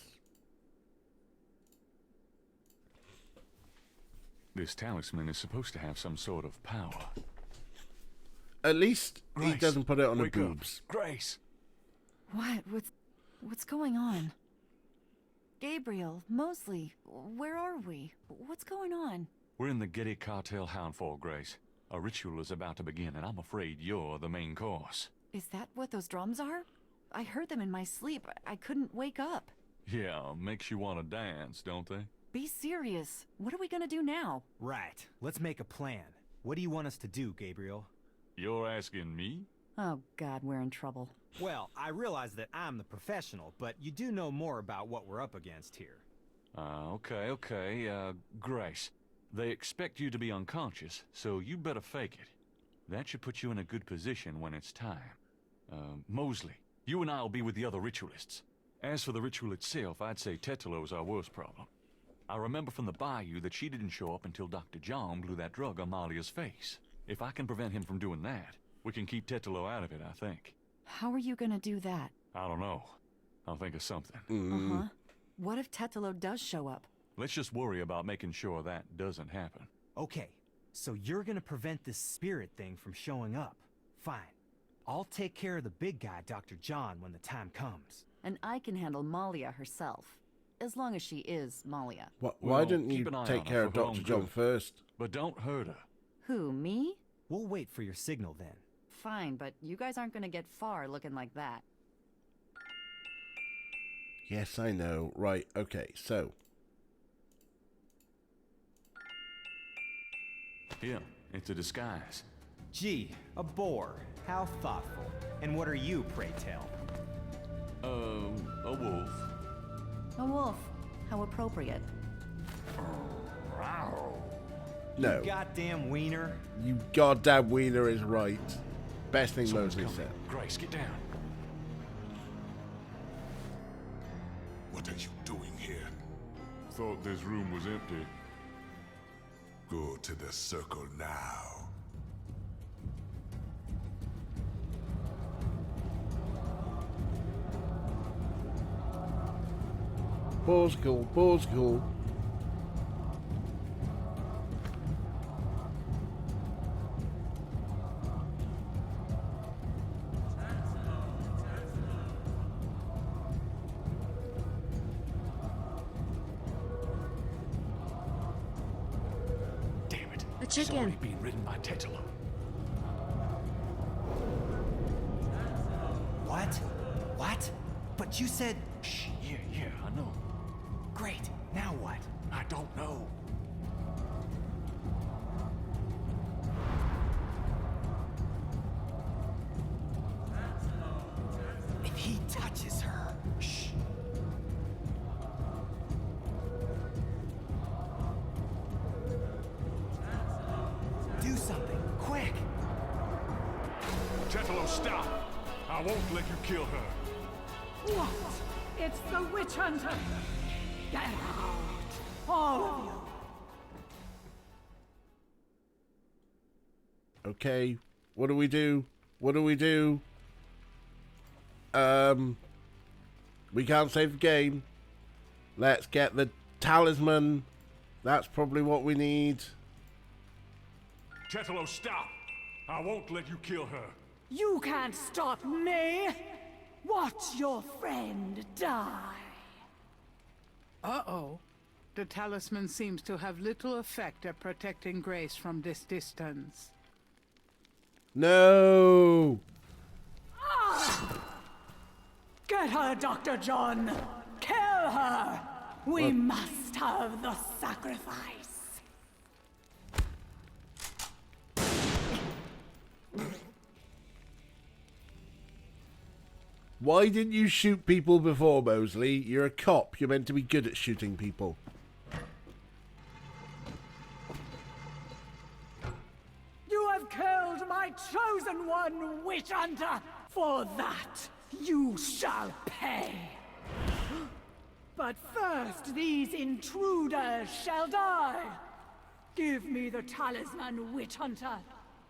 This talisman is supposed to have some sort of power. At least he Grace, doesn't put it on her wake up. boobs. Grace! What's going on? Gabriel, Mosley, where are we? What's going on? We're in the Getty Cartel Houndfall, Grace. A ritual is about to begin, and I'm afraid you're the main course. Is that what those drums are? I heard them in my sleep. I couldn't wake up. Yeah, makes you want to dance, don't they? Be serious. What are we gonna do now? Right. Let's make a plan. What do you want us to do, Gabriel? You're asking me? Oh God, we're in trouble. Well, I realize that I'm the professional, but you do know more about what we're up against here. Okay. Grace, they expect you to be unconscious, so you better fake it. That should put you in a good position when it's time. Mosley, you and I will be with the other ritualists. As for the ritual itself, I'd say Tetelo's our worst problem. I remember from the bayou that she didn't show up until Dr. John blew that drug on Malia's face. If I can prevent him from doing that, we can keep Tetelo out of it, I think. How are you gonna do that? I don't know. I'll think of something. Uh-huh. What if Tetelo does show up? Let's just worry about making sure that doesn't happen. Okay, so you're gonna prevent this spirit thing from showing up. Fine. I'll take care of the big guy, Dr. John, when the time comes. And I can handle Malia herself. As long as she is Malia. Why didn't you take care of Dr. John first? But don't hurt her. Who, me? We'll wait for your signal then. Fine, but you guys aren't gonna get far looking like that. Yes, I know. Right, okay, so. Here, it's a disguise. Gee, a boar. How thoughtful. And what are you, pray tell? A wolf. A wolf. How appropriate. No. You goddamn wiener. You goddamn wiener is right. Best thing Mosley said. Grace, get down. What are you doing here? Thought this room was empty. Go to the circle now. Ball's cool, ball's cool. Damn it. A She's chicken. already being ridden by Tetelo. What? What? But you said... Shh, yeah, I know. Great. Now what? I don't know. If he touches her... Shh. Do something, quick! Tetelo, stop! I won't let you kill her. What? It's the witch hunter! Get out! All of you! Okay, what do we do? What do we do? We can't save the game. Let's get the talisman. That's probably what we need. Tetelo, stop! I won't let you kill her. You can't stop me! Watch your friend die! Uh-oh. The talisman seems to have little effect at protecting Grace from this distance. No! Get her, Dr. John! Kill her! We must have the sacrifice! Why didn't you shoot people before, Mosley? You're a cop. You're meant to be good at shooting people. You have killed my chosen one, witch hunter! For that, you shall pay! But first, these intruders shall die! Give me the talisman, witch hunter,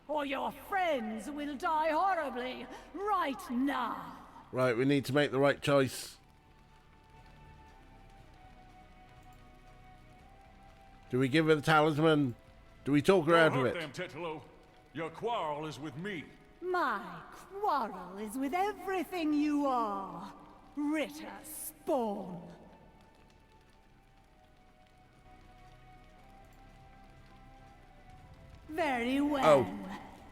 or your friends will die horribly right now! Right, we need to make the right choice. Do we give her the talisman? Do we talk her out of it? Don't hurt them, Tetelo. Your quarrel is with me. My quarrel is with everything you are, Ritter spawn. Very well. Oh.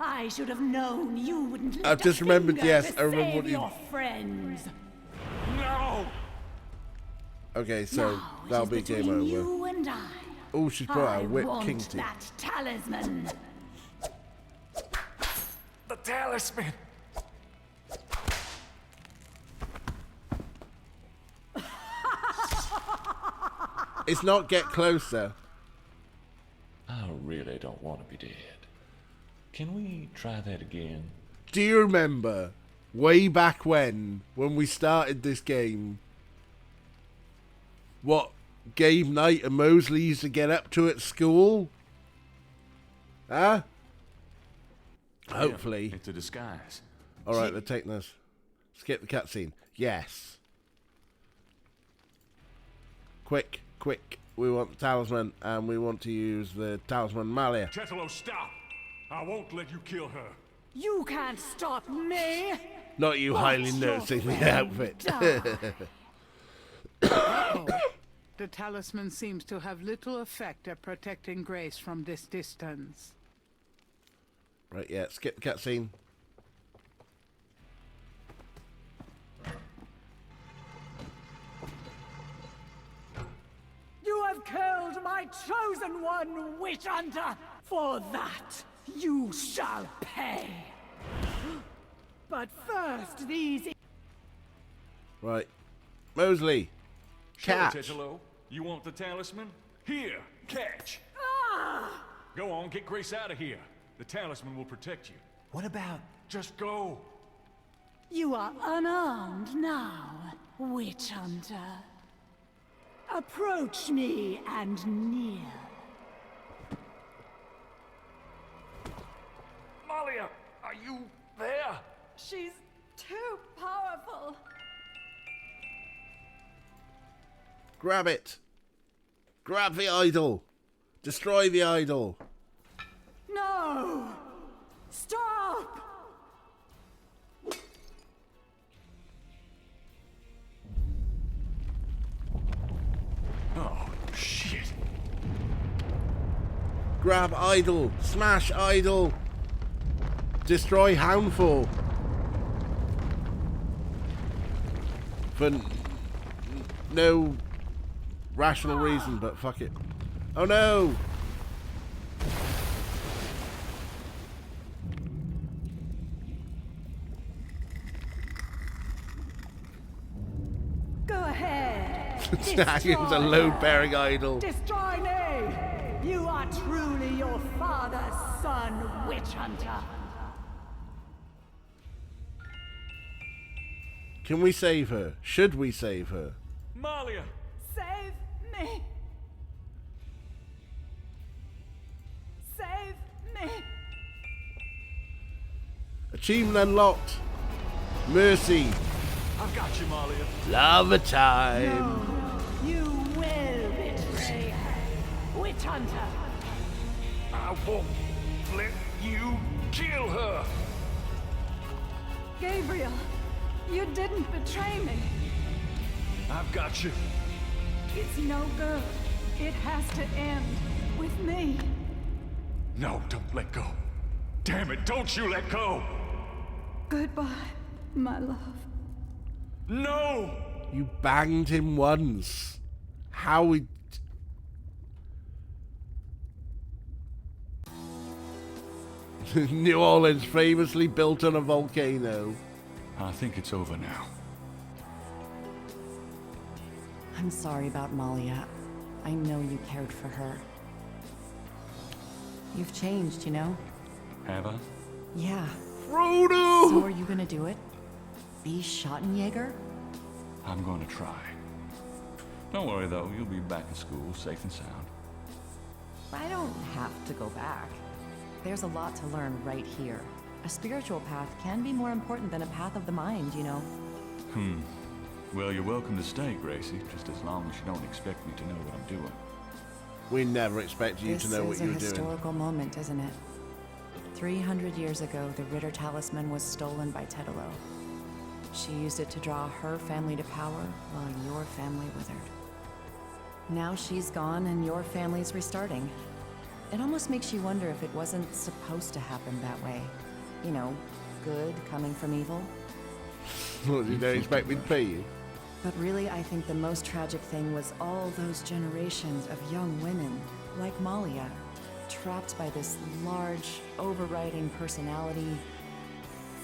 I should have known you wouldn't lift I've just a remembered, finger yes, to I remember save what you- your friends. No! Okay, so Now it that'll is be game between over. You and I. Oh, she's brought out I a whipped want king teeth. that talisman. The talisman! It's not get closer. I really don't want to be dead. Can we try that again? Do you remember way back when we started this game, what Gabe Knight and Mosley used to get up to at school? Huh? Hopefully. It's a disguise. Alright, they're taking us. Skip the cutscene. Yes. Quick. We want the talisman, and we want to use the talisman Malia. Tetelo, stop! I won't let you kill her. You can't stop me. Not you highly noticing the outfit. Uh-oh. The talisman seems to have little effect at protecting Grace from this distance. Right, yeah, skip the cutscene. You have killed my chosen one, witch hunter. For that, you shall pay. But first, these... Right. Mosley. Sure, Catch. Tetelo. You want the talisman? Here, catch. Ah! Go on, get Grace out of here. The talisman will protect you. What about... Just go. You are unarmed now, witch hunter. Approach me and kneel. Malia, are you there? She's too powerful. Grab it. Grab the idol. Destroy the idol. No! Stop! Oh, shit. Grab idol. Smash idol. Destroy Houndfall. For no rational reason, but fuck it. Oh no! Go ahead. It was a load-bearing idol. Destroy me! You are truly your father's son, witch hunter. Can we save her? Should we save her? Malia! Save me! Save me! Achievement unlocked. Mercy. I've got you, Malia. Lava time. No, you will betray her, witch hunter. I won't let you kill her. Gabriel, you didn't betray me. I've got you. It's no good. It has to end with me. No, don't let go. Damn it, don't you let go. Goodbye, my love. No! You banged him once. How we... New Orleans famously built on a volcano. I think it's over now. I'm sorry about Malia. I know you cared for her. You've changed, you know? Have I? Yeah. Frodo! So are you gonna do it? Be Schottenjäger? I'm going to try. Don't worry, though. You'll be back in school, safe and sound. I don't have to go back. There's a lot to learn right here. A spiritual path can be more important than a path of the mind, you know? Well, you're welcome to stay, Gracie, just as long as you don't expect me to know what I'm doing. We never expected you to know what you were This is a doing. historical moment, isn't it? 300 years ago, the Ritter Talisman was stolen by Tetelo. She used it to draw her family to power while your family withered. Now she's gone and your family's restarting. It almost makes you wonder if it wasn't supposed to happen that way. You know, good coming from evil. What, you don't expect me to pay you? But really, I think the most tragic thing was all those generations of young women, like Malia, trapped by this large, overriding personality,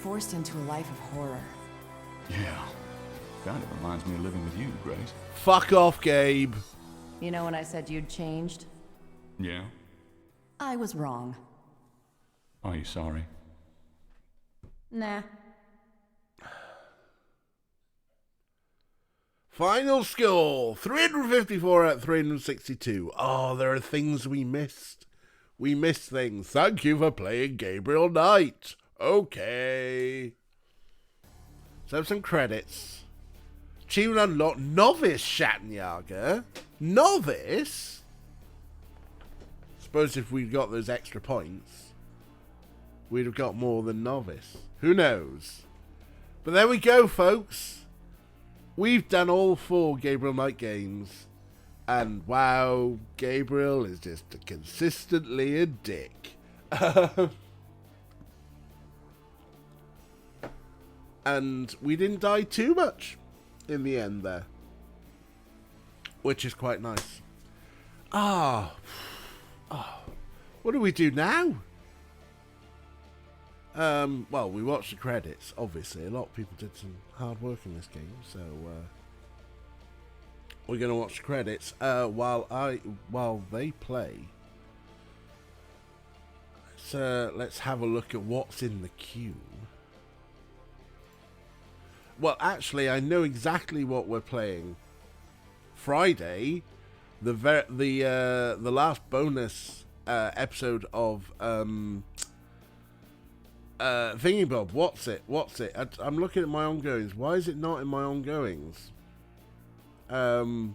forced into a life of horror. Yeah. Kind of reminds me of living with you, Grace. Fuck off, Gabe. You know when I said you'd changed? Yeah? I was wrong. Are you sorry? Nah. Final score, 354 out of 362. Oh, there are things we missed. We missed things. Thank you for playing Gabriel Knight. Okay. So some credits. Achievement unlocked. Novice Schattenjäger. Novice? Suppose if we'd got those extra points, we'd have got more than Novice. Who knows? But there we go, folks. We've done all 4 Gabriel Knight games. And wow, Gabriel is just consistently a dick. And we didn't die too much in the end there, which is quite nice. What do we do now? Well, we watched the credits, obviously. A lot of people did some hard work in this game, so we're going to watch the credits while they play. So let's have a look at what's in the queue. Well, actually, I know exactly what we're playing. Friday, the last bonus episode of Thingy Bob. What's it? I'm looking at my ongoings. Why is it not in my ongoings? Darkside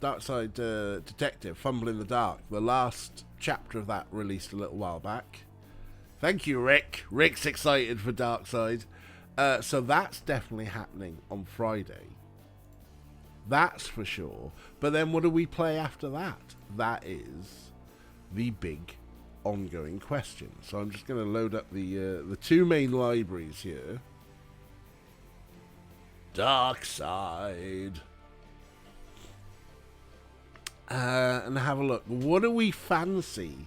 Detective, Fumble in the Dark. The last chapter of that released a little while back. Thank you, Rick. Rick's excited for Darkside. So that's definitely happening on Friday. That's for sure. But then what do we play after that? That is the big ongoing question. So I'm just going to load up the 2 main libraries here. Darkside. And have a look. What do we fancy?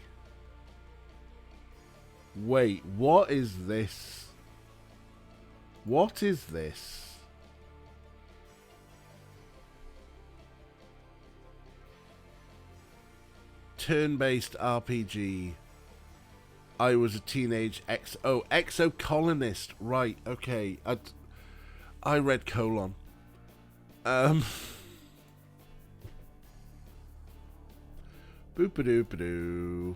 Wait, what is this? What is this? Turn-based RPG. I was a teenage exocolonist. Right, okay. I read colon. Boop-a-doop-a-doo.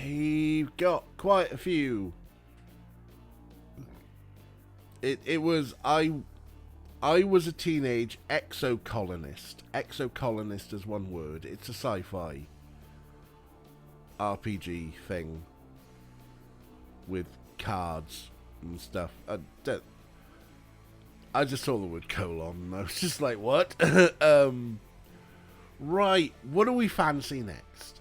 We've got quite a few. It was I was a teenage exocolonist. Exocolonist is one word. It's a sci-fi RPG thing with cards and stuff. I just saw the word colon and I was just like, what? Right, what do we fancy next?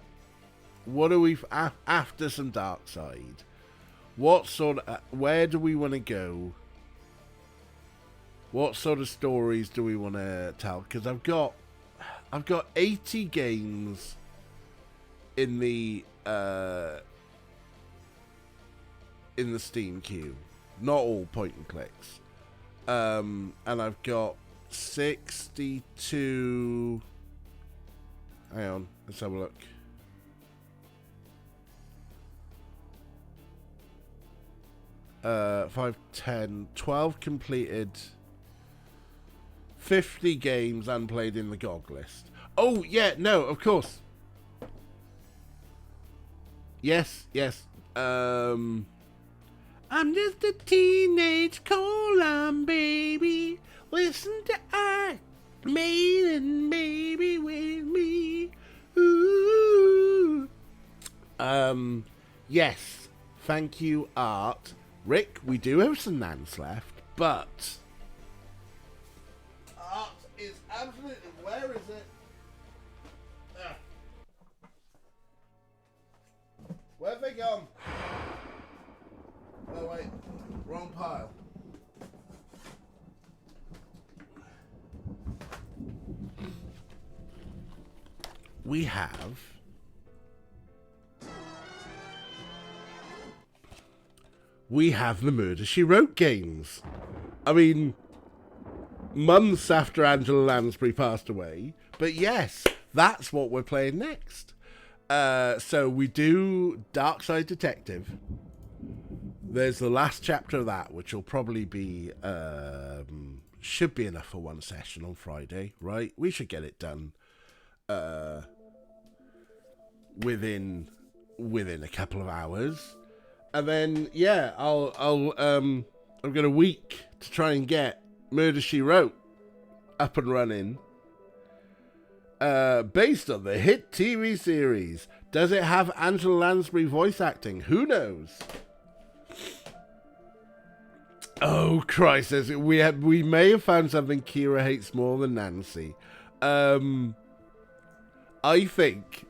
What do we after some Darkside? What sort of where do we want to go? What sort of stories do we want to tell? Because I've got 80 games in the Steam queue. Not all point and clicks. And I've got 62. Hang on, let's have a look. 5, 10, 12 completed. 50 games unplayed in the GOG list. Oh, yeah, no, of course. Yes. I'm just a teenage colon baby. Listen to Iron Maiden, baby, with me. Ooh. Yes. Thank you, Art. Rick, we do have some nans left, but Art is Absolutely. Where is it? Ah. Where have they gone? Oh, wait. Wrong pile. We have... the Murder, She Wrote games. I mean, months after Angela Lansbury passed away. But yes, that's what we're playing next. So we do Darkside Detective. There's the last chapter of that, which will probably be... should be enough for one session on Friday, right? We should get it done within a couple of hours. And then, yeah, I've got a week to try and get Murder, She Wrote up and running. Based on the hit TV series. Does it have Angela Lansbury voice acting? Who knows? Oh, Christ. We may have found something Kira hates more than Nancy. I think...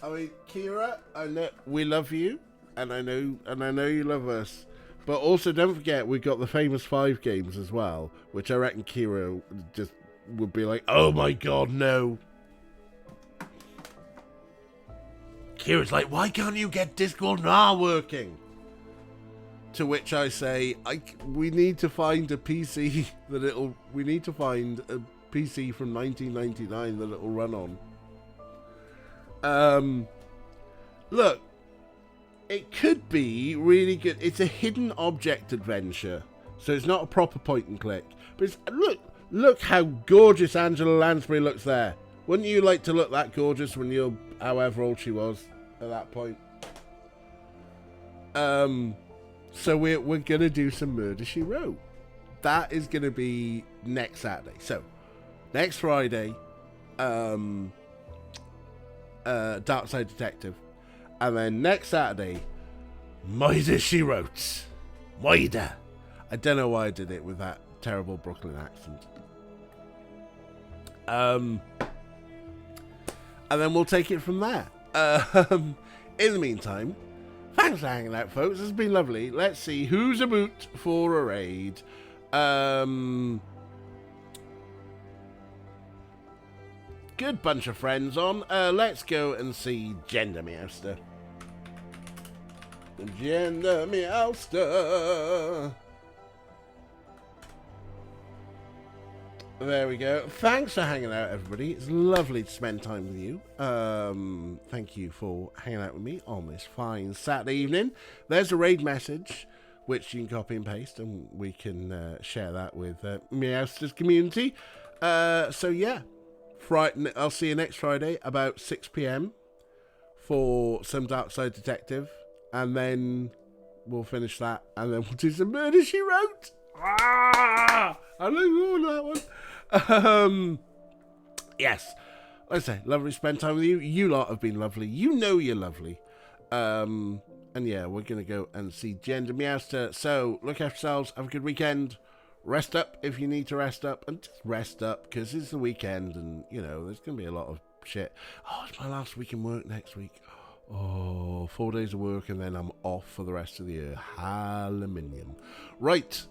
I mean, Kira, I know we love you, and I know you love us, but also don't forget we've got the famous 5 games as well, which I reckon Kira just would be like, oh my god, no. Kira's like, why can't you get Discord now working? To which I say, we need to find a PC we need to find a PC from 1999 that it'll run on. Look, it could be really good. It's a hidden object adventure, so it's not a proper point and click. But it's, look how gorgeous Angela Lansbury looks there. Wouldn't you like to look that gorgeous when you're however old she was at that point? So we're gonna do some Murder, She Wrote. That is gonna be next Saturday. So next Friday, Darkside Detective, and then next Saturday, Murder, She Wrote. Murder. I don't know why I did it with that terrible Brooklyn accent. And then we'll take it from there. In the meantime, thanks for hanging out, folks. It's been lovely. Let's see who's about for a raid. Good bunch of friends on. Let's go and see Gender Meowster. Gender Meowster. There we go. Thanks for hanging out, everybody. It's lovely to spend time with you. Thank you for hanging out with me on this fine Saturday evening. There's a raid message, which you can copy and paste, and we can share that with Meowster's community. So, yeah. I'll see you next Friday about 6 p.m. for some Darkside Detective, and then we'll finish that, and then we'll do some Murder, She Wrote. I love that one. Yes, like I say, lovely to spend time with you. You lot have been lovely. You know you're lovely. And yeah, we're gonna go and see Gender Meowster. So look after yourselves. Have a good weekend. Rest up if you need to rest up, and just rest up because it's the weekend, and you know there's gonna be a lot of shit. Oh, it's my last week in work next week. Oh, 4 days of work, and then I'm off for the rest of the year. Aluminium. Right.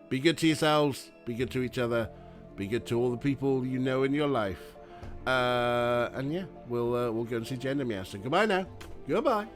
Be good to yourselves. Be good to each other. Be good to all the people you know in your life. And yeah, we'll go and see Gender Meowster. Goodbye now. Goodbye.